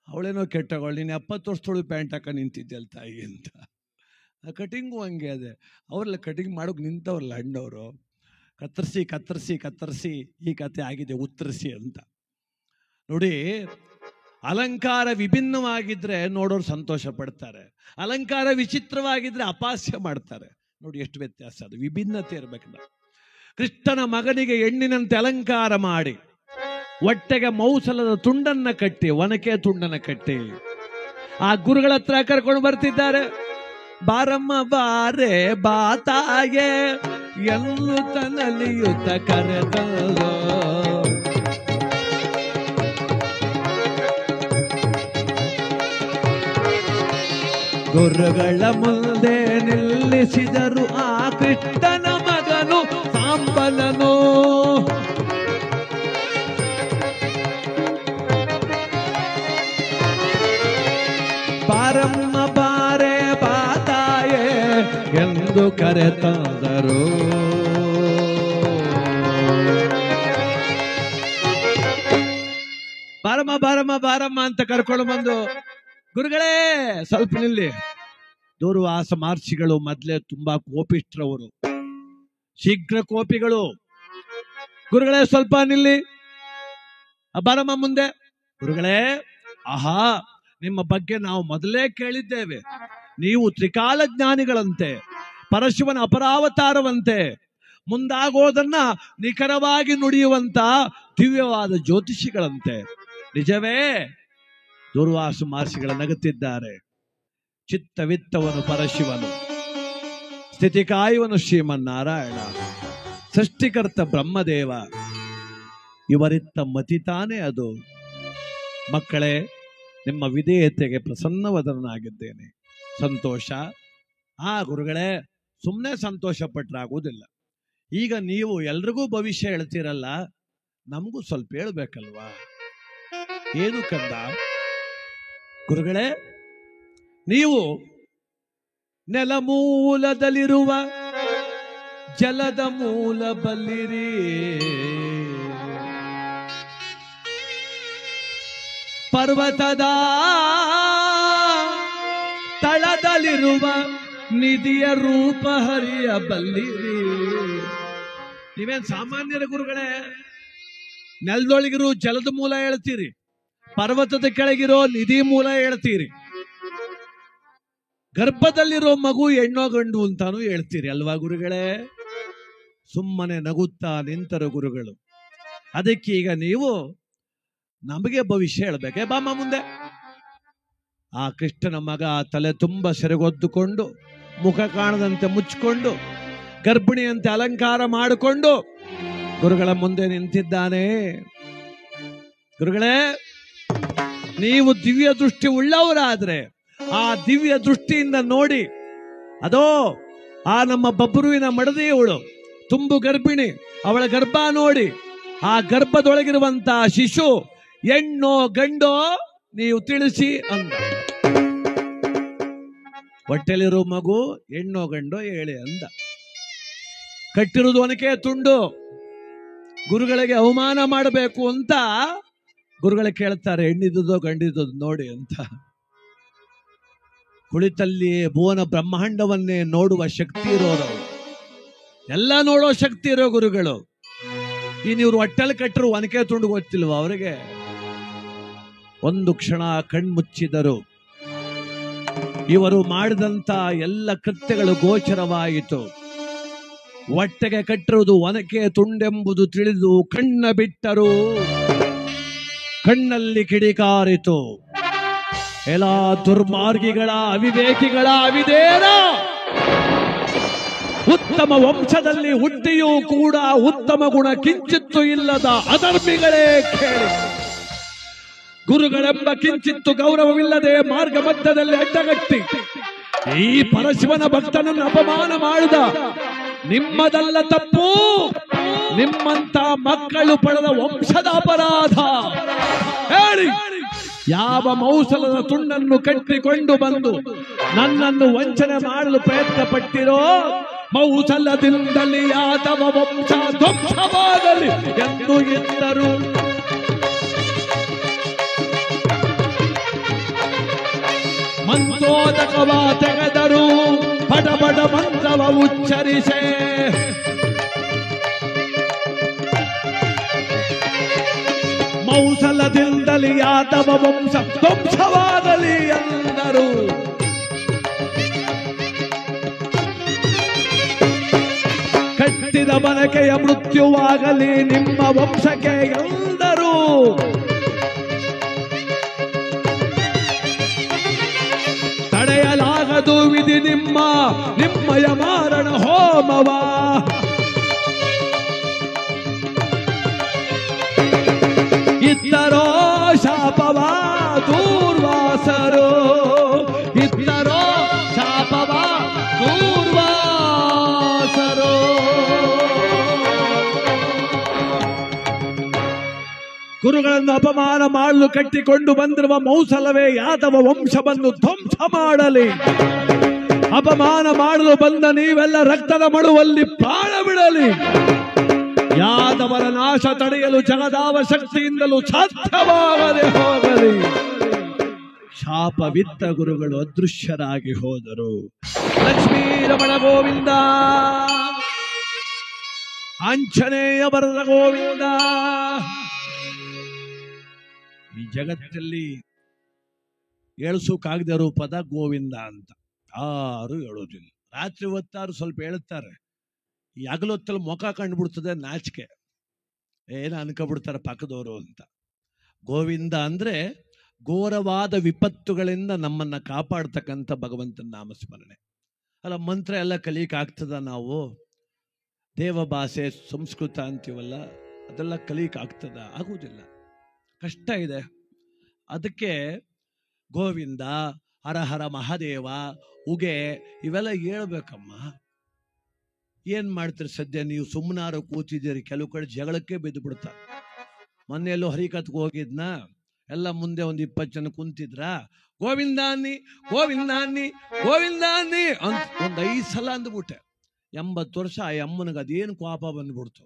ಅವಳೇನೋ ಕೆಟ್ಟವಳು, ನೀನು 70 ವರ್ಷದೊಳು ಪ್ಯಾಂಟ್ ಹಾಕ ನಿಂತಿದ್ಯಲ್ಲ ತಾಯಿ ಅಂತ. ಕಟಿಂಗು ಹಂಗೆ ಅದೇ. ಅವ್ರೆಲ್ಲ ಕಟಿಂಗ್ ಮಾಡೋಕೆ ನಿಂತವ್ರಲ್ಲ ಅಣ್ಣವರು. ಕತ್ತರಿಸಿ ಕತ್ತರಿಸಿ ಕತ್ತರಿಸಿ ಈ ಕತೆ ಆಗಿದೆ ಉತ್ತರಿಸಿ ಅಂತ. ನೋಡಿ, ಅಲಂಕಾರ ವಿಭಿನ್ನವಾಗಿದ್ರೆ ನೋಡೋರು ಸಂತೋಷ ಪಡ್ತಾರೆ, ಅಲಂಕಾರ ವಿಚಿತ್ರವಾಗಿದ್ರೆ ಅಪಹಾಸ್ಯ ಮಾಡ್ತಾರೆ. ನೋಡಿ ಎಷ್ಟು ವ್ಯತ್ಯಾಸ. ಅದು ವಿಭಿನ್ನತೆ ಇರ್ಬೇಕು. ಕೃಷ್ಣನ ಮಗನಿಗೆ ಹೆಣ್ಣಿನಂತೆ ಅಲಂಕಾರ ಮಾಡಿ ಹೊಟ್ಟೆಗೆ ಮೌಸಲದ ತುಂಡನ್ನ ಕಟ್ಟಿ, ಒನಕೆ ತುಂಡನ್ನ ಕಟ್ಟಿ ಆ ಗುರುಗಳ ಹತ್ರ ಕರ್ಕೊಂಡು ಬರ್ತಿದ್ದಾರೆ. ಬಾರಮ್ಮ ಬಾರೆ ಬಾತಾಗೆ ಎಲ್ಲೂ ತನಲಿಯುತ್ತ ಕರೆದಲ್ಲೋ, ಗುರುಗಳ ಮುಂದೆ ನಿಲ್ಲಿಸಿದರು ಆ ಕೃಷ್ಣನ ಮಗನು ಸಾಂಬಲನು. ಬಾರಮ್ಮ ಬಾರೆ ಬಾತಾಯೆ ಎಂದು ಕರೆತಂದರು. ಬಾರಮ್ಮ ಬಾರಮ್ಮ ಬಾರಮ್ಮ ಅಂತ ಕರ್ಕೊಂಡು ಬಂದು, ಗುರುಗಳೇ ಸ್ವಲ್ಪ ನಿಲ್ಲಿ. ದೂರ್ವಾಸ ಮಹರ್ಷಿಗಳು ಮೊದಲೇ ತುಂಬಾ ಕೋಪಿಷ್ಟ್ರವರು, ಶೀಘ್ರ ಕೋಪಿಗಳು. ಗುರುಗಳೇ ಸ್ವಲ್ಪ ನಿಲ್ಲಿ, ಬಾರಮ್ಮ ಮುಂದೆ. ಗುರುಗಳೇ, ಆಹಾ, ನಿಮ್ಮ ಬಗ್ಗೆ ನಾವು ಮೊದಲೇ ಕೇಳಿದ್ದೇವೆ. ನೀವು ತ್ರಿಕಾಲ ಜ್ಞಾನಿಗಳಂತೆ, ಪರಶಿವನ ಅಪರಾವತಾರವಂತೆ, ಮುಂದಾಗೋದನ್ನ ನಿಖರವಾಗಿ ನುಡಿಯುವಂತ ದಿವ್ಯವಾದ ಜ್ಯೋತಿಷಿಗಳಂತೆ. ನಿಜವೇ? ದೂರ್ವಾಸ ಮಹರ್ಷಿಗಳ ನಗುತ್ತಿದ್ದಾರೆ. ಚಿತ್ತವಿತ್ತವನು ಪರಶಿವನು, ಸ್ಥಿತಿಕಾಯುವನು ಶ್ರೀಮನ್ನಾರಾಯಣ, ಸೃಷ್ಟಿಕರ್ತ ಬ್ರಹ್ಮದೇವ. ಇವರಿತ್ತ ಮತಿತಾನೇ ಅದು. ಮಕ್ಕಳೇ, ನಿಮ್ಮ ವಿಧೇಯತೆಗೆ ಪ್ರಸನ್ನವದನಾಗಿದ್ದೇನೆ. ಸಂತೋಷ. ಗುರುಗಳೇ, ಸುಮ್ಮನೆ ಸಂತೋಷ ಪಟ್ರಾಗುವುದಿಲ್ಲ. ಈಗ ನೀವು ಎಲ್ರಿಗೂ ಭವಿಷ್ಯ ಹೇಳ್ತೀರಲ್ಲ, ನಮಗೂ ಸ್ವಲ್ಪ ಹೇಳ್ಬೇಕಲ್ವಾ? ಏನು ಕಂದ? ಗುರುಗಳೇ, ನೀವು ನೆಲಮೂಲದಲ್ಲಿರುವ ಜಲದ ಮೂಲ ಬಲ್ಲಿರಿ, ಪರ್ವತದ ತಳದಲ್ಲಿರುವ ನಿಧಿಯ ರೂಪ ಹರಿಯ ಬಲ್ಲಿರಿ. ನೀವೇನ್ ಸಾಮಾನ್ಯರ ಗುರುಗಳೇ? ನೆಲದೊಳಗಿರೋ ಜಲದ ಮೂಲ ಹೇಳ್ತೀರಿ, ಪರ್ವತದ ಕೆಳಗಿರೋ ನಿಧಿ ಮೂಲ ಹೇಳ್ತೀರಿ, ಗರ್ಭದಲ್ಲಿರೋ ಮಗು ಹೆಣ್ಣೋ ಗಂಡು ಅಂತಾನು ಹೇಳ್ತೀರಿ ಅಲ್ವಾ ಗುರುಗಳೇ? ಸುಮ್ಮನೆ ನಗುತ್ತಾ ನಿಂತರು ಗುರುಗಳು. ಅದಕ್ಕೀಗ ನೀವು ನಮಗೆ ಭವಿಷ್ಯ ಹೇಳ್ಬೇಕೆ? ಬಾಮ ಮುಂದೆ. ಆ ಕೃಷ್ಣನ ಮಗ ತಲೆ ತುಂಬ ಸೆರೆಗೊದ್ದುಕೊಂಡು, ಮುಖ ಕಾಣದಂತೆ ಮುಚ್ಚಿಕೊಂಡು, ಗರ್ಭಿಣಿಯಂತೆ ಅಲಂಕಾರ ಮಾಡಿಕೊಂಡು ಗುರುಗಳ ಮುಂದೆ ನಿಂತಿದ್ದಾನೆ. ಗುರುಗಳೇ, ನೀವು ದಿವ್ಯ ದೃಷ್ಟಿ ಉಳ್ಳವರಾದ್ರೆ ಆ ದಿವ್ಯ ದೃಷ್ಟಿಯಿಂದ ನೋಡಿ, ಅದೋ ಆ ನಮ್ಮ ಬಬ್ರುವಿನ ಮಡದಿಯವಳು ತುಂಬು ಗರ್ಭಿಣಿ, ಅವಳ ಗರ್ಭ ನೋಡಿ, ಆ ಗರ್ಭದೊಳಗಿರುವಂತ ಶಿಶು ಹೆಣ್ಣೋ ಗಂಡೋ ನೀವು ತಿಳಿಸಿ ಅಂದ. ಹೊಟ್ಟೆಲಿರೋ ಮಗು ಹೆಣ್ಣೋ ಗಂಡೋ ಹೇಳಿ ಅಂದ. ಕಟ್ಟಿರುವುದು ಒನಕೆ ತುಂಡು. ಗುರುಗಳಿಗೆ ಅವಮಾನ ಮಾಡಬೇಕು ಅಂತ ಗುರುಗಳು ಕೇಳ್ತಾರೆ, ಹೆಣ್ಣಿದ್ದುದೋ ಗಂಡಿದ್ದುದು ನೋಡಿ ಅಂತ. ಕುಳಿತಲ್ಲಿ ಭುವನ ಬ್ರಹ್ಮಾಂಡವನ್ನೇ ನೋಡುವ ಶಕ್ತಿ ಇರೋರು, ಎಲ್ಲ ನೋಡೋ ಶಕ್ತಿ ಇರೋ ಗುರುಗಳು. ಇವ್ರು ಹೊಟ್ಟೆಲ್ ಕಟ್ಟರು ಒನಕೆ ತುಂಡು ಗೊತ್ತಿಲ್ವ ಅವರಿಗೆ? ಒಂದು ಕ್ಷಣ ಕಣ್ಮುಚ್ಚಿದರು. ಇವರು ಮಾಡಿದಂತ ಎಲ್ಲ ಕೃತ್ಯಗಳು ಗೋಚರವಾಯಿತು. ಹೊಟ್ಟೆಗೆ ಕಟ್ಟಿರುವುದು ಒನಕೆ ತುಂಡೆಂಬುದು ತಿಳಿದು ಕಣ್ಣ ಬಿಟ್ಟರು. ಕಣ್ಣಲ್ಲಿ ಕಿಡಿಕಾರಿತು. ಎಲ್ಲ ದುರ್ಮಾರ್ಗಿಗಳ, ಅವಿವೇಕಿಗಳ ಅವಿದೇನ. ಉತ್ತಮ ವಂಶದಲ್ಲಿ ಹುಟ್ಟಿಯೂ ಕೂಡ ಉತ್ತಮ ಗುಣ ಕಿಂಚಿತ್ತು ಇಲ್ಲದ ಅಧರ್ಮಿಗಳೇ ಕೇಳಿ. ಗುರುಗಳೆಂಬ ಕಿಂಚಿತ್ತು ಗೌರವವಿಲ್ಲದೆ ಮಾರ್ಗ ಮಧ್ಯದಲ್ಲಿ ಅಡ್ಡಗಟ್ಟಿ ಈ ಪರಶಿವನ ಭಕ್ತನನ್ನು ಅಪಮಾನ ಮಾಡಿದ ನಿಮ್ಮದಲ್ಲ ತಪ್ಪು, ನಿಮ್ಮಂತ ಮಕ್ಕಳು ಪಡೆದ ವಂಶದ ಅಪರಾಧ. ಹೇಳಿ, ಯಾವ ಮೌಸಲದ ತುಂಡನ್ನು ಕಟ್ಟಿಕೊಂಡು ಬಂದು ನನ್ನನ್ನು ವಂಚನೆ ಮಾಡಲು ಪ್ರಯತ್ನ ಪಟ್ಟಿರೋ, ಮೌಸಲದಿಂದಲೇ ಯಾದವ ವಂಶ ಧ್ವಂಸವಾಗಲಿ ಎಂದು ಎಂದರು. ಮಂತ್ರೋದಕವ ತೆಗೆದರು, ಪಡಬಡ ಮಂತ್ರವ ಉಚ್ಚರಿಸೆ. ಮೌಸಲದಿಂದಲೇ ಯಾದವ ವಂಶ ಧ್ವಂಸವಾಗಲಿ ಎಂದರು. ಕಟ್ಟಿದ ಬನಕೆಯ ಮೃತ್ಯುವಾಗಲಿ ನಿಮ್ಮ ವಂಶಕ್ಕೆ ಎಂದರು. ತಡೆಯಲಾಗದು ವಿಧಿ ನಿಮ್ಮಯ ಮಾರಣ ಹೋಮವ. ಇತ್ತರೋ ಶಾಪವ ದೂರ್ವಾಸರು, ಇತ್ತರೋ ಶಾಪವ ದೂರ್ವಾಸರು. ಗುರುಗಳನ್ನು ಅಪಮಾನ ಮಾಡಲು ಕಟ್ಟಿಕೊಂಡು ಬಂದಿರುವ ಮೌಸಲವೇ ಯಾದವ ವಂಶವನ್ನು ಧ್ವಂಸ ಮಾಡಲಿ. ಅಪಮಾನ ಮಾಡಲು ಬಂದ ನೀವೆಲ್ಲ ರಕ್ತದ ಮಡುವಲ್ಲಿ ಪ್ರಾಣ ಬಿಡಲಿ. ಯಾದವರ ನಾಶ ತಡೆಯಲು ಜಗದಾವ ಶಕ್ತಿಯಿಂದಲೂ ಸಾಧ್ಯವಾಗದೆ ಹೋಗಲಿ. ಶಾಪವಿತ್ತ ಗುರುಗಳು ಅದೃಶ್ಯರಾಗಿ ಹೋದರು. ಲಕ್ಷ್ಮೀ ರಮಣ ಗೋವಿಂದ, ಆಂಜನೇಯ ಬರದ ಗೋವಿಂದ. ಈ ಜಗತ್ತಲ್ಲಿ ಏಳ್ಸೋಕಾಗದೆ ಇರೋ ಪದ ಗೋವಿಂದ ಅಂತ ಯಾರು ಹೇಳೋದಿಲ್ಲ. ರಾತ್ರಿ ಹೊತ್ತಾರು ಸ್ವಲ್ಪ ಹೇಳ್ತಾರೆ, ಈ ಹಗಲೊತ್ತಲ್ಲಿ ಮುಖ ಕಂಡುಬಿಡ್ತದೆ, ನಾಚಿಕೆ, ಏನು ಅನ್ಕೊಬಿಡ್ತಾರೆ ಪಕ್ಕದವರು ಅಂತ. ಗೋವಿಂದ ಅಂದ್ರೆ ಘೋರವಾದ ವಿಪತ್ತುಗಳಿಂದ ನಮ್ಮನ್ನ ಕಾಪಾಡ್ತಕ್ಕಂಥ ಭಗವಂತನ ನಾಮಸ್ಮರಣೆ ಅಲ್ಲ. ಮಂತ್ರ ಎಲ್ಲ ಕಲಿಯಕ್ಕಾಗ್ತದ? ನಾವು ದೇವ ಭಾಷೆ ಸಂಸ್ಕೃತ ಅಂತೀವಲ್ಲ, ಅದೆಲ್ಲ ಕಲಿಯಕ್ಕಾಗ್ತದ? ಆಗುವುದಿಲ್ಲ, ಕಷ್ಟ ಇದೆ. ಅದಕ್ಕೆ ಗೋವಿಂದ, ಹರಹರ ಮಹಾದೇವ, ಉಗೆ ಇವೆಲ್ಲ ಹೇಳ್ಬೇಕಮ್ಮ. ಏನ್ ಮಾಡ್ತೀರಿ ಸದ್ಯ? ನೀವು ಸುಮ್ಮನಾರು ಕೂತಿದ್ದೀರಿ, ಕೆಲವು ಕಡೆ ಜಗಳಕ್ಕೆ ಬಿದ್ದು ಬಿಡ್ತಾರೆ. ಮೊನ್ನೆಯಲ್ಲೂ ಹರಿಕತ್ಗೆ ಹೋಗಿದ್ನ, ಎಲ್ಲ ಮುಂದೆ ಒಂದು 20 ಜನ ಕುಂತಿದ್ರ, ಗೋವಿಂದಾನಿ ಗೋವಿಂದಾನಿ ಗೋವಿಂದಾನಿ ಅಂತ ಒಂದು 5 ಸಲ ಅಂದ್ಬಿಟ್ಟೆ. 80 ವರ್ಷ ಆ ಅಮ್ಮನಿಗೆ ಅದೇನು ಕೋಪ ಬಂದ್ಬಿಡ್ತು,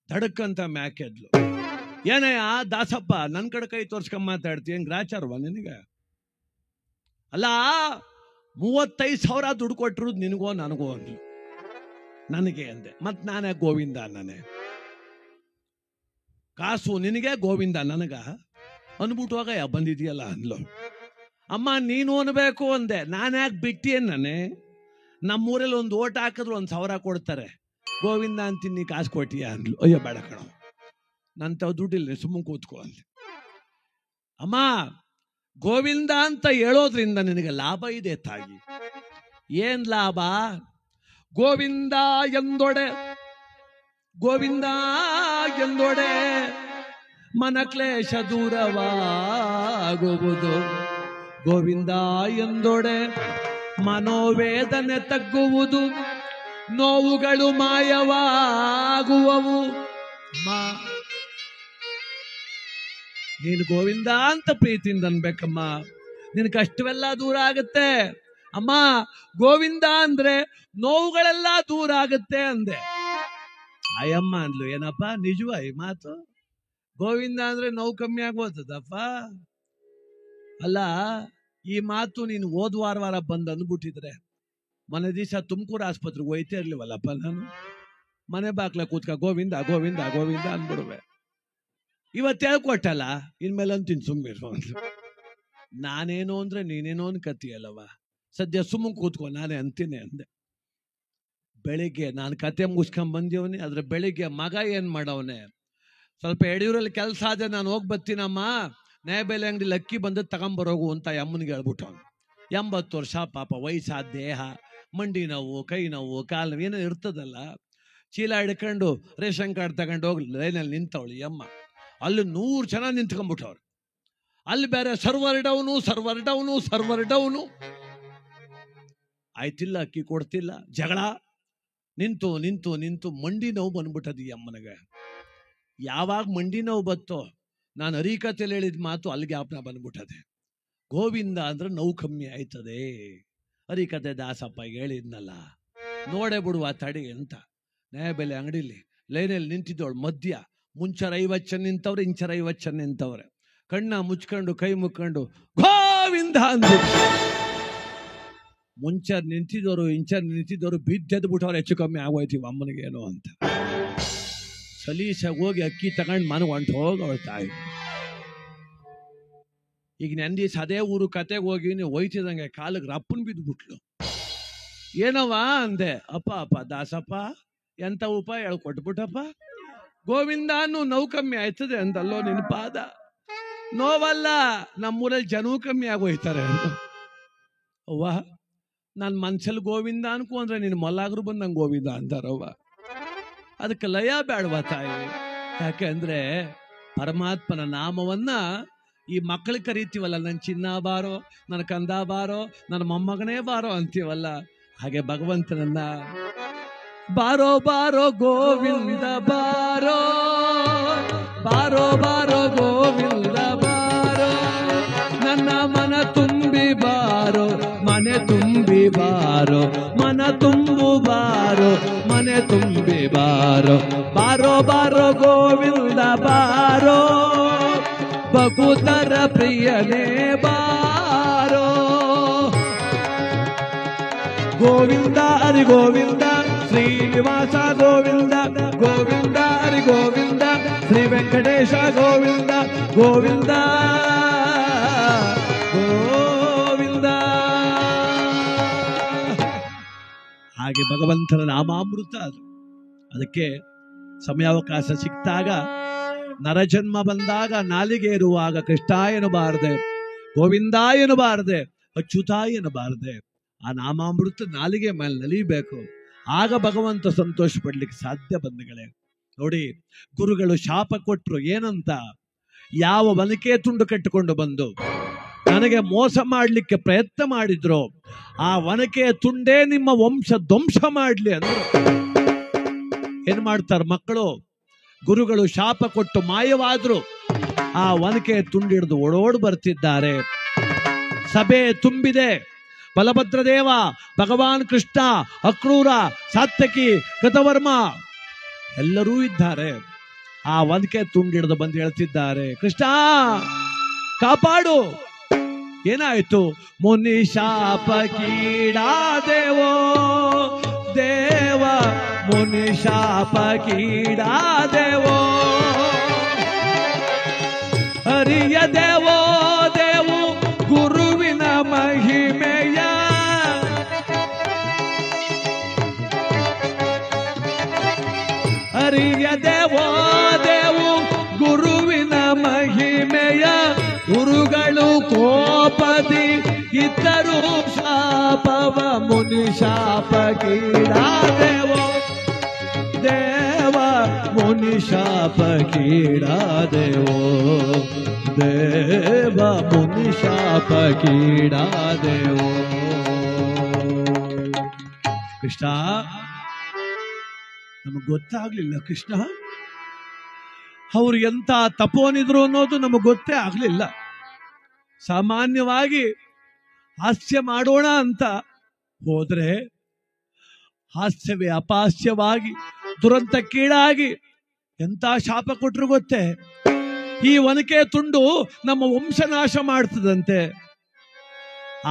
ದಡಕ್ಕಂತ ಮ್ಯಾಕೆದ್ಲು. ಏನಯ್ಯ ದಾಸಪ್ಪ, ನನ್ನ ಕಡೆ ಕೈ ತೋರ್ಸ್ಕೊಂಡ್ ಮಾತಾಡ್ತಿ, ಹೆಂಗ್ ಗ್ರಾಚಾರವ ನಿನಗೆ? ಅಲ್ಲ, 35,000 ದುಡ್ಡು ಕೊಟ್ಟಿರೋದು ನಿನಗೋ ನನಗೋ ಅಂದ್ಲು. ನನಗೆ ಅಂದೆ. ಮತ್ ನಾನೇ ಗೋವಿಂದ ನಾನೇ? ಕಾಸು ನಿನಗೆ, ಗೋವಿಂದ ನನಗ ಅನ್ಬಿಟ್ಟುವಾಗ ಬಂದಿದೆಯಲ್ಲ ಅಂದ್ಲು. ಅಮ್ಮ ನೀನು ಅನ್ಬೇಕು ಅಂದೆ. ನಾನ್ಯಾಕೆ ಬಿಟ್ಟಿಯೇನೆ? ನಮ್ಮೂರಲ್ಲಿ ಒಂದು ಓಟ್ ಹಾಕಿದ್ರು 1,000 ಕೊಡ್ತಾರೆ, ಗೋವಿಂದ ಅಂತೀನಿ, ಕಾಸು ಕೊಟ್ಟಿಯ ಅಂದ್ಲು. ಅಯ್ಯೋ ಬೇಡ ಕಣ, ನಂತವ್ ದುಡ್ಡಿಲ್ಲ, ಸುಮ್ಮನೆ ಕೂತ್ಕೋ ಅಂದೆ. ಅಮ್ಮ, ಗೋವಿಂದ ಅಂತ ಹೇಳೋದ್ರಿಂದ ನಿನಗೆ ಲಾಭ ಇದೆ ತಾಯಿ. ಏನ್ ಲಾಭ? ಗೋವಿಂದ ಎಂದೊಡೆ, ಗೋವಿಂದ ಎಂದೊಡೆ ಮನಕ್ಲೇಶ ದೂರವಾಗುವುದು. ಗೋವಿಂದ ಎಂದೊಡೆ ಮನೋವೇದನೆ ತಗ್ಗುವುದು, ನೋವುಗಳು ಮಾಯವಾಗುವವು. ನೀನು ಗೋವಿಂದ ಅಂತ ಪ್ರೀತಿಯಿಂದ ಅನ್ಬೇಕಮ್ಮ, ನಿನ್ ಕಷ್ಟವೆಲ್ಲ ದೂರ ಆಗುತ್ತೆ. ಅಮ್ಮ, ಗೋವಿಂದ ಅಂದ್ರೆ ನೋವುಗಳೆಲ್ಲ ದೂರ ಆಗುತ್ತೆ ಅಂದೆ. ಅಯ್ಯಮ್ಮ ಅಂದ್ಲು, ಏನಪ್ಪ ನಿಜವ ಈ ಮಾತು? ಗೋವಿಂದ ಅಂದ್ರೆ ನೋವು ಕಮ್ಮಿ ಆಗೋತದಪ್ಪ. ಅಲ್ಲ, ಈ ಮಾತು ನೀನು ಹೋದ್ವಾರ ಬಂದು ಅಂದ್ಬಿಟ್ಟಿದ್ರೆ ಮನೆ ದಿವಸ ತುಮಕೂರು ಆಸ್ಪತ್ರೆಗೆ ಹೋಯ್ತಾ ಇರ್ಲಿವಲ್ಲಪ್ಪ. ನಾನು ಮನೆ ಬಾಕ್ಲ ಕೂತ್ಕ ಗೋವಿಂದ ಗೋವಿಂದ ಗೋವಿಂದ ಅಂದ್ಬಿಡುವೆ. ಇವತ್ತು ಹೇಳ್ಕೊಟ್ಟಲ್ಲ, ಇನ್ಮೇಲೆ ಅಂತೀನಿ ಸುಮ್ಮಿರು. ನಾನೇನೋ ಅಂದ್ರೆ ನೀನೇನೋ ಅನ್ಕತಿಯಲ್ಲವ, ಸದ್ಯ ಸುಮ್ಮ ಕೂತ್ಕೊ, ನಾನೇ ಅಂತೀನಿ ಅಂದೆ. ಬೆಳಿಗ್ಗೆ ನಾನು ಕತೆ ಮುಗಿಸ್ಕೊಂಡ್ ಬಂದಿವನಿ, ಆದ್ರೆ ಬೆಳಿಗ್ಗೆ ಮಗ ಏನ್ ಮಾಡವನೆ, ಸ್ವಲ್ಪ ಯಡಿಯೂರಲ್ಲಿ ಕೆಲಸ ಆದ್ರೆ ನಾನು ಹೋಗಿ ಬರ್ತೀನಮ್ಮ, ನ್ಯಾಯಬೆಲೆ ಅಂಗಡಿಲಿ ಅಕ್ಕಿ ಬಂದು ತಗೊಂಬರೋಗು ಅಂತ ಅಮ್ಮನಿಗೆ ಹೇಳ್ಬಿಟ್ಟವನು. 80 ವರ್ಷ ಪಾಪ, ವಯಸ್ಸಾದ ದೇಹ, ಮಂಡಿ ನೋವು, ಕೈ ನೋವು, ಕಾಲು ನೋವು ಏನೋ ಇರ್ತದಲ್ಲ. ಚೀಲ ಹಿಡ್ಕೊಂಡು ರೇಷನ್ ಕಾರ್ಡ್ ತಗೊಂಡು ಹೋಗ್ಲಿ ಲೈನಲ್ಲಿ ನಿಂತವಳು ಅಮ್ಮ. ಅಲ್ಲಿ 100 ಜನ ನಿಂತ್ಕೊಂಡ್ಬಿಟ್ಟವ್ರು. ಅಲ್ಲಿ ಬೇರೆ server down server down server down. ಆಯ್ತಿಲ್ಲ, ಅಕ್ಕಿ ಕೊಡ್ತಿಲ್ಲ, ಜಗಳ. ನಿಂತು ನಿಂತು ನಿಂತು ಮಂಡಿ ನೋವು ಬಂದ್ಬಿಟ್ಟದ ಈ ಅಮ್ಮನಿಗೆ. ಯಾವಾಗ ಮಂಡಿ ನೋವು ಬತ್ತೋ, ನಾನು ಹರಿಕತೆಯಲ್ಲಿ ಹೇಳಿದ ಮಾತು ಅಲ್ಲಿಗೆ ಜ್ಞಾಪನ ಬಂದ್ಬಿಟ್ಟದೆ. ಗೋವಿಂದ ಅಂದ್ರೆ ನೋವು ಕಮ್ಮಿ ಆಯ್ತದೆ. ಹರಿಕತೆ ದಾಸಪ್ಪ ಹೇಳಿದ್ನಲ್ಲ, ನೋಡೇ ಬಿಡುವ ತಡಿ ಅಂತ. ನ್ಯಾಯಬೆಲೆ ಅಂಗಡಿಲಿ ಲೈನಲ್ಲಿ ನಿಂತಿದ್ದವಳು ಮಧ್ಯ. ಮುಂಚರ 50 ಜನ ನಿಂತವ್ರೆ, ಇಂಚರ 50 ಜನ ನಿಂತವ್ರೆ. ಕಣ್ಣ ಮುಚ್ಕೊಂಡು ಕೈ ಮುಕ್ಕೊಂಡು ಗೋವಿಂದ ಅಂದ್ರು. ಮುಂಚರ್ ನಿಂತಿದ್ದವರು ಇಂಚರ್ ನಿಂತಿದ್ದವರು ಬಿದ್ದೆದ್ದು ಬಿಟ್ಟವ್ರು. ಹೆಚ್ಚು ಕಮ್ಮಿ ಆಗೋಯ್ತೀವಿ ಅಮ್ಮನಿಗೆ ಏನೋ ಅಂತ. ಸಲೀಸಾಗಿ ಹೋಗಿ ಅಕ್ಕಿ ತಗೊಂಡು ಮನೆಗೆ ಹೊಂಟು ಹೋಗವಳ ತಾಯಿ. ಈಗ ನಂದೀಸ್ ಅದೇ ಊರು ಕತೆಗೆ ಹೋಗಿ ನೀವು ಹೋಯ್ತಿದಂಗೆ ಕಾಲಿಗೆ ರಪ್ಪನ್ ಬಿದ್ದುಬಿಟ್ಲು. ಏನವ ಅಂದೆ. ಅಪ್ಪ ಅಪ್ಪ ದಾಸಪ್ಪ ಎಂತ ಉಪಾಯ ಹೇಳ್ಕೊಟ್ಬಿಟ್ಟಪ್ಪ. ಗೋವಿಂದ ನೋವು ಕಮ್ಮಿ ಆಯ್ತದೆ ಅಂತಲ್ಲೋ ನಿನ್ನ ಪಾದ. ನೋವಲ್ಲ, ನಮ್ಮೂರಲ್ಲಿ ಜನೂ ಕಮ್ಮಿ ಆಗೋಯ್ತಾರೆ ಅಂತ. ಅವ್ವ, ನಾನು ಮನ್ಸಲ್ಲಿ ಗೋವಿಂದ ಅನ್ಕೊಂಡ್ರೆ ನೀನು ಮಲ್ಲಾಗ್ರು ಬಂದು ನಂಗೆ ಗೋವಿಂದ ಅಂತಾರವ್ವ. ಅದಕ್ಕೆ ಲಯ ಬೇಡವಾ ತಾಯಿ? ಯಾಕೆ ಅಂದ್ರೆ ಪರಮಾತ್ಮನ ನಾಮವನ್ನ ಈ ಮಕ್ಕಳಿಗೆ ಕರೀತೀವಲ್ಲ, ನನ್ನ ಚಿನ್ನ ಬಾರೋ, ನನ್ನ ಕಂದ ಬಾರೋ, ನನ್ನ ಮೊಮ್ಮಗನೇ ಬಾರೋ ಅಂತೀವಲ್ಲ, ಹಾಗೆ ಭಗವಂತನನ್ನ ಬಾರೋ ಬಾರೋ ಗೋವಿಂದ ಬಾರೋ, ಬಾರೋ ಬಾರೋ ಗೋವಿಂದ ಬಾರೋ, ನನ್ನ ಮನ ತುಂಬಿ ಬಾರೋ, ಮನೆ ತುಂಬಿ ಬಾರೋ, ಮನ ತುಂಬು ಬಾರೋ, ಮನೆ ತುಂಬಿ ಬಾರೋ, ಬಾರೋ ಬಾರೋ ಗೋವಿಂದ ಬಾರೋ, ಭಕುತರ ಪ್ರಿಯನೇ ಬಾರೋ. ಗೋವಿಂದ ಹರಿ ಗೋವಿಂದ ಶ್ರೀನಿವಾಸ ಗೋವಿಂದ, ಗೋವಿಂದ ಹರಿ ಗೋವಿಂದ ಶ್ರೀ ವೆಂಕಟೇಶ ಗೋವಿಂದ, ಗೋವಿಂದ ಗೋವಿಂದ. ಹಾಗೆ ಭಗವಂತನ ನಾಮಾಮೃತ ಅದು. ಅದಕ್ಕೆ ಸಮಯಾವಕಾಶ ಸಿಕ್ತಾಗ, ನರಜನ್ಮ ಬಂದಾಗ, ನಾಲಿಗೆ ಇರುವಾಗ ಕೃಷ್ಣ ಎನ್ನಬಾರದೆ, ಗೋವಿಂದ ಎನ್ನಬಾರದೆ, ಅಚ್ಯುತ ಎನ್ನಬಾರದೆ. ಆ ನಾಮಾಮೃತ ನಾಲಿಗೆ ಮೇಲೆ ನಲಿಬೇಕು. ಆಗ ಭಗವಂತ ಸಂತೋಷ ಪಡ್ಲಿಕ್ಕೆ ಸಾಧ್ಯ. ಬಂಧುಗಳೇ ನೋಡಿ, ಗುರುಗಳು ಶಾಪ ಕೊಟ್ರು ಏನಂತ? ಯಾವ ವನಕೆ ತುಂಡು ಕಟ್ಟಿಕೊಂಡು ಬಂದು ನನಗೆ ಮೋಸ ಮಾಡಲಿಕ್ಕೆ ಪ್ರಯತ್ನ ಮಾಡಿದ್ರು, ಆ ವನಕೆ ತುಂಡೇ ನಿಮ್ಮ ವಂಶ ಧ್ವಂಸ ಮಾಡ್ಲಿ ಅಂದ್ರು. ಏನ್ ಮಾಡ್ತಾರೆ ಮಕ್ಕಳು? ಗುರುಗಳು ಶಾಪ ಕೊಟ್ಟು ಮಾಯವಾದ್ರು, ಆ ವನಕೆ ತುಂಡಿಡಿದು ಓಡೋಡ್ ಬರ್ತಿದ್ದಾರೆ. ಸಭೆ ತುಂಬಿದೆ. ಬಲಭದ್ರದೇವ, ಭಗವಾನ್ ಕೃಷ್ಣ, ಅಕ್ರೂರ, ಸಾತ್ಯಕಿ, ಕೃತವರ್ಮ ಎಲ್ಲರೂ ಇದ್ದಾರೆ. ಆ ವನಕೆ ತುಂಡಿಡಿದು ಬಂದು ಹೇಳ್ತಿದ್ದಾರೆ, ಕೃಷ್ಣ ಕಾಪಾಡು. ಏನಾಯ್ತು? ಮುನಿ ಶಾಪ ಕೀಡಾದೇವೋ ದೇವ, ಮುನಿ ಶಾಪ ಕೀಡಾದೇವೋ, ಹರಿಯ ದೇವೋ ದೇವು ಗುರುವಿನ ಮಹಿಮೆಯ, ಹರಿಯ ದೇವೋ ದೇವು ಗುರುವಿನ ಮಹಿಮೆಯ, ಗುರುಗಳು ಕೋಪದಿ ಇದ್ದರು ಶಾಪವ ಮುನಿ ಶಾಪ ಕೀಡಾದೇವೋ ದೇವ, ಮುನಿ ಶಾಪ ಕೀಡಾದೇವೋ ದೇವ, ಮುನಿ ಶಾಪ ಕೀಡಾದೇವೋ. ಕೃಷ್ಣ ನಮಗ್ ಗೊತ್ತಾಗ್ಲಿಲ್ಲ. ಕೃಷ್ಣ ಅವ್ರು ಎಂತ ತಪೋನಿದ್ರು ಅನ್ನೋದು ನಮಗ್ ಗೊತ್ತೇ ಆಗ್ಲಿಲ್ಲ. ಸಾಮಾನ್ಯವಾಗಿ ಹಾಸ್ಯ ಮಾಡೋಣ ಅಂತ ಹೋದ್ರೆ ಹಾಸ್ಯವೇ ಅಪಹಾಸ್ಯವಾಗಿ ದುರಂತಕ್ಕೀಡಾಗಿ ಎಂತ ಶಾಪ ಕೊಟ್ರು ಗೊತ್ತೇ? ಈ ವನಕೆ ತುಂಡು ನಮ್ಮ ವಂಶನಾಶ ಮಾಡ್ತದಂತೆ.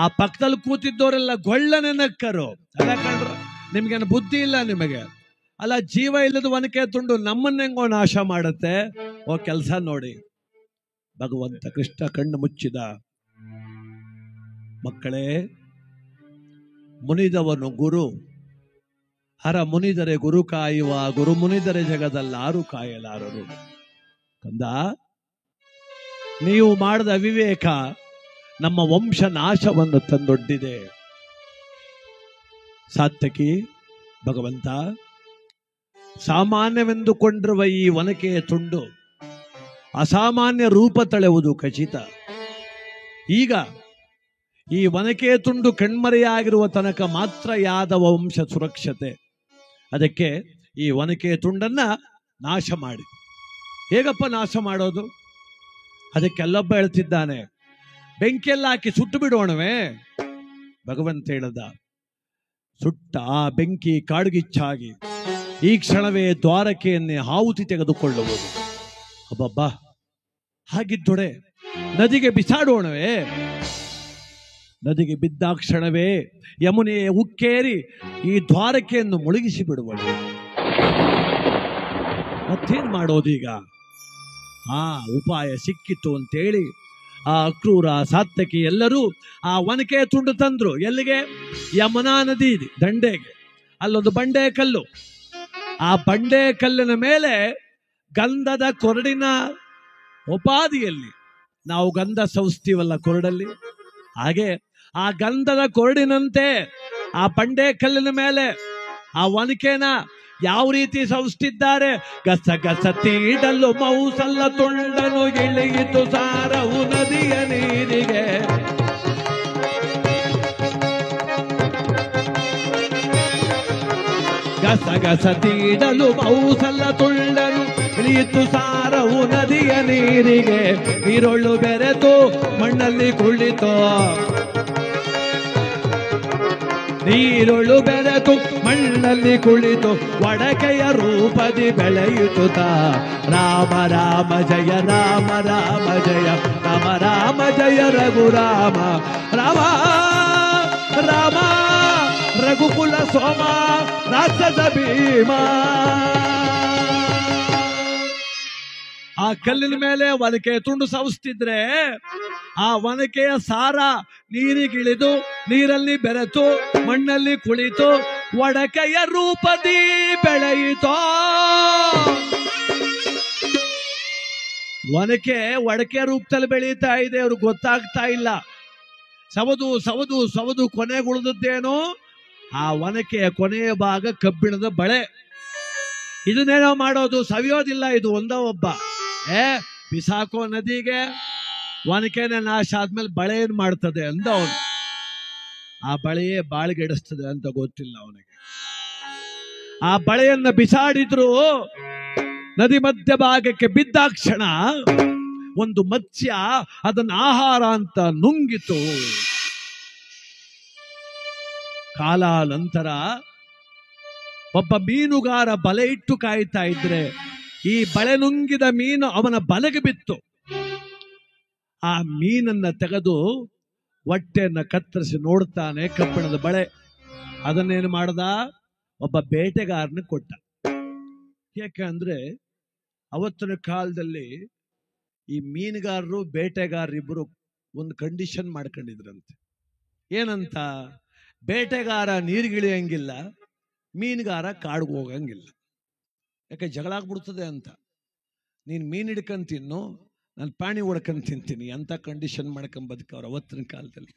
ಆ ಪಕ್ಕದಲ್ಲಿ ಕೂತಿದ್ದವರೆಲ್ಲ ಗೊಳ್ಳನೆ ನಕ್ಕರು. ಅಲ್ಲ ಕಂಡ್ರ, ನಿಮ್ಗೇನು ಬುದ್ಧಿ ಇಲ್ಲ ನಿಮಗೆ? ಅಲ್ಲ, ಜೀವ ಇಲ್ಲದ ವನಕೆ ತುಂಡು ನಮ್ಮನ್ನೆಂಗೋ ನಾಶ ಮಾಡುತ್ತೆ. ಓ ಕೆಲಸ ನೋಡಿ. ಭಗವಂತ ಕೃಷ್ಣ ಕಣ್ಣು ಮುಚ್ಚಿದ. ಮಕ್ಕಳೇ, ಮುನಿದವನು ಗುರು, ಹರ ಮುನಿದರೆ ಗುರು ಕಾಯುವ, ಗುರು ಮುನಿದರೆ ಜಗದಲ್ಲಾರು ಕಾಯಲಾರರು. ಕಂದ, ನೀವು ಮಾಡಿದ ಅವಿವೇಕ ನಮ್ಮ ವಂಶ ನಾಶವನ್ನು ತಂದೊಡ್ಡಿದೆ. ಸಾತ್ಯಕಿ, ಭಗವಂತ ಸಾಮಾನ್ಯವೆಂದುಕೊಂಡಿರುವ ಈ ವನಕೆಯ ತುಂಡು ಅಸಾಮಾನ್ಯ ರೂಪ ತಳೆಯುವುದು ಖಚಿತ. ಈಗ ಈ ವನಕೆ ತುಂಡು ಕಣ್ಮರೆಯಾಗಿರುವ ತನಕ ಮಾತ್ರ ಯಾದವ ವಂಶ ಸುರಕ್ಷತೆ. ಅದಕ್ಕೆ ಈ ವನಕೆ ತುಂಡನ್ನ ನಾಶ ಮಾಡಿ. ಹೇಗಪ್ಪ ನಾಶ ಮಾಡೋದು? ಅದಕ್ಕೆ ಅಲ್ಲೊಬ್ಬ ಹೇಳ್ತಿದ್ದಾನೆ, ಬೆಂಕಿಯೆಲ್ಲ ಹಾಕಿ ಸುಟ್ಟು ಬಿಡೋಣವೇ? ಭಗವಂತ ಹೇಳದ, ಸುಟ್ಟ ಆ ಬೆಂಕಿ ಕಾಡುಗಿಚ್ಚಾಗಿ ಈ ಕ್ಷಣವೇ ದ್ವಾರಕೆಯನ್ನೇ ಆಹುತಿ ತೆಗೆದುಕೊಳ್ಳುವುದು. ಅಬ್ಬಬ್ಬ, ಹಾಗಿದ್ದೊಡೆ ನದಿಗೆ ಬಿಸಾಡೋಣವೇ? ನದಿಗೆ ಬಿದ್ದ ಕ್ಷಣವೇ ಯಮುನೆ ಉಕ್ಕೇರಿ ಈ ದ್ವಾರಕೆಯನ್ನು ಮುಳುಗಿಸಿ ಬಿಡುವಳು. ಮತ್ತೇನ್ ಮಾಡೋದೀಗ? ಉಪಾಯ ಸಿಕ್ಕಿತ್ತು ಅಂತೇಳಿ ಆ ಅಕ್ರೂರ, ಸಾತ್ಯಕಿ ಎಲ್ಲರೂ ಆ ವನಕೆ ತುಂಡು ತಂದ್ರು. ಎಲ್ಲಿಗೆ? ಯಮುನಾ ನದಿ ದಂಡೆಗೆ. ಅಲ್ಲೊಂದು ಬಂಡೆ ಕಲ್ಲು. ಆ ಬಂಡೆ ಕಲ್ಲಿನ ಮೇಲೆ ಗಂಧದ ಕೊರಡಿನ ಉಪಾದಿಯಲ್ಲಿ ನಾವು ಗಂಧ ಸೌಸ್ತೀವಲ್ಲ ಕೊರಡಲ್ಲಿ, ಹಾಗೆ ಆ ಗಂಧದ ಕೊರಡಿನಂತೆ ಆ ಬಂಡೆ ಕಲ್ಲಿನ ಮೇಲೆ ಆ ಒನಕೆನ ಯಾವ ರೀತಿ ಸೌಸ್ತಿದ್ದಾರೆ. ಗಸ ಗಸ ತೀಡಲು ಮೌಸಲ್ಲ ತುಂಡನು ಇಳಿಯಿತು ಸಾರವು ನದಿಯ ನೀರಿಗೆ. ಗಸ ಗಸ ತೀಡಲು ಮೌಸಲ್ಲ ತುಂಡನು ಇಳಿಯಿತು ಸಾರವು ನದಿಯ ನೀರಿಗೆ. ನೀರೊಳ್ಳು ಬೆರೆತು ಮಣ್ಣಲ್ಲಿ ಕುಳಿತೋ, ನೀರೊಳು ಬೆರೆತು ಮಣ್ಣಲ್ಲಿ ಕುಳಿತು ಒಡಕೆಯ ರೂಪದಿ ಬೆಳೆಯುತ್ತ. ರಾಮ ರಾಮ ಜಯ ರಾಮ ರಾಮ ಜಯ ರಾಮ ರಾಮ ಜಯ ರಘುರಾಮ. ರಾಮ ರಾಮ ರಘುಕುಲ ಸೋಮ ರಾಕ್ಷಸ ಭೀಮ. ಆ ಕಲ್ಲಿನ ಮೇಲೆ ಒನಕೆ ತುಂಡು ಸವಿಸ್ತಿದ್ರೆ ಆ ಒನಕೆಯ ಸಾರ ನೀರಿಗಿಳಿದು ನೀರಲ್ಲಿ ಬೆರೆತು ಮಣ್ಣಲ್ಲಿ ಕುಳಿತು ಒಡಕೆಯ ರೂಪದಿ ಬೆಳೆಯಿತೋ. ಒನಕೆ ಒಡಕೆ ರೂಪದಲ್ಲಿ ಬೆಳೀತಾ ಇದೆ, ಅವ್ರಿಗೆ ಗೊತ್ತಾಗ್ತಾ ಇಲ್ಲ. ಸವದು ಸವದು ಸವದು ಕೊನೆಗುಳಿದದ್ದೇನೋ ಆ ಒನಕೆಯ ಕೊನೆಯ ಭಾಗ ಕಬ್ಬಿಣದ ಬಳೆ. ಇದನ್ನೇನೋ ಮಾಡೋದು, ಸವಿಯೋದಿಲ್ಲ. ಇದು ಒಬ್ಬ ಬಿಸಾಕೋ ನದಿಗೆ, ಒನಕೆನೆ ನಾಶ ಆದ್ಮೇಲೆ ಬಳೆ ಏನ್ ಮಾಡ್ತದೆ ಅಂದ ಅವನು. ಆ ಬಳೆಯೇ ಬಾಳ್ಗೆಡಿಸ್ತದೆ ಅಂತ ಗೊತ್ತಿಲ್ಲ ಅವನಿಗೆ. ಆ ಬಳೆಯನ್ನ ಬಿಸಾಡಿದ್ರು ನದಿ ಮಧ್ಯ ಭಾಗಕ್ಕೆ ಬಿದ್ದಾಕ್ಷಣ ಒಂದು ಮತ್ಸ್ಯ ಅದನ್ನ ಆಹಾರ ಅಂತ ನುಂಗಿತು. ಕಾಲಾನಂತರ ಒಬ್ಬ ಮೀನುಗಾರ ಬಲೆ ಇಟ್ಟು ಕಾಯ್ತಾ ಇದ್ರೆ ಈ ಬಳೆ ನುಂಗಿದ ಮೀನು ಅವನ ಬಲೆಗೆ ಬಿತ್ತು. ಆ ಮೀನನ್ನ ತೆಗೆದು ಹೊಟ್ಟೆಯನ್ನ ಕತ್ತರಿಸಿ ನೋಡ್ತಾನೆ, ಕಬ್ಬಿಣದ ಬಳೆ. ಅದನ್ನೇನು ಮಾಡ್ದ, ಒಬ್ಬ ಬೇಟೆಗಾರನ ಕೊಟ್ಟ. ಯಾಕಂದ್ರೆ ಅವತ್ತಿನ ಕಾಲದಲ್ಲಿ ಈ ಮೀನುಗಾರರು ಬೇಟೆಗಾರರಿಬ್ಬರು ಒಂದು ಕಂಡೀಷನ್ ಮಾಡ್ಕೊಂಡಿದ್ರಂತೆ. ಏನಂತ, ಬೇಟೆಗಾರ ನೀರಿಗಿಳಿಯಂಗಿಲ್ಲ, ಮೀನುಗಾರ ಕಾಡ್ಗೆ ಹೋಗಂಗಿಲ್ಲ. ಯಾಕೆ ಜಗಳ ಆಗ್ಬಿಡ್ತದೆ ಅಂತ. ನೀನ್ ಮೀನ್ ಹಿಡ್ಕೊಂಡ್ ತಿನ್ನು, ನಾನು ಪಾಣಿ ಹೊಡ್ಕೊಂಡ್ ತಿಂತೀನಿ ಅಂತ ಕಂಡೀಷನ್ ಮಾಡ್ಕೊಂಡ್ ಬದುಕವ್ರು ಅವತ್ತಿನ ಕಾಲದಲ್ಲಿ.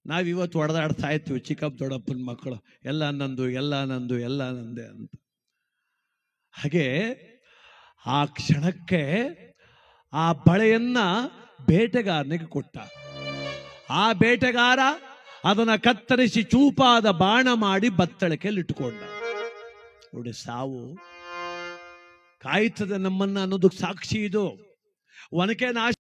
ನಾವಿವತ್ತು ಹೊಡೆದಾಡ್ತಾ ಇರ್ತೀವಿ, ಚಿಕ್ಕಪ್ಪ ದೊಡ್ಡಪ್ಪನ ಮಕ್ಕಳು, ಎಲ್ಲ ನಂದು ಎಲ್ಲ ನಂದು ಎಲ್ಲ ನಂದೆ ಅಂತ. ಹಾಗೆ ಆ ಕ್ಷಣಕ್ಕೆ ಆ ಬಳೆಯನ್ನ ಬೇಟೆಗಾರನಿಗೆ ಕೊಟ್ಟ. ಆ ಬೇಟೆಗಾರ ಅದನ್ನ ಕತ್ತರಿಸಿ ಚೂಪಾದ ಬಾಣ ಮಾಡಿ ಬತ್ತಳಿಕೆಯಲ್ಲಿ ಇಟ್ಟುಕೊಂಡ. ನೋಡಿ, ಸಾವು ಕಾಯ್ತದೆ ನಮ್ಮನ್ನ ಅನ್ನೋದಕ್ಕೆ ಸಾಕ್ಷಿ ಇದು. ಒನಕೆ ನಾಶ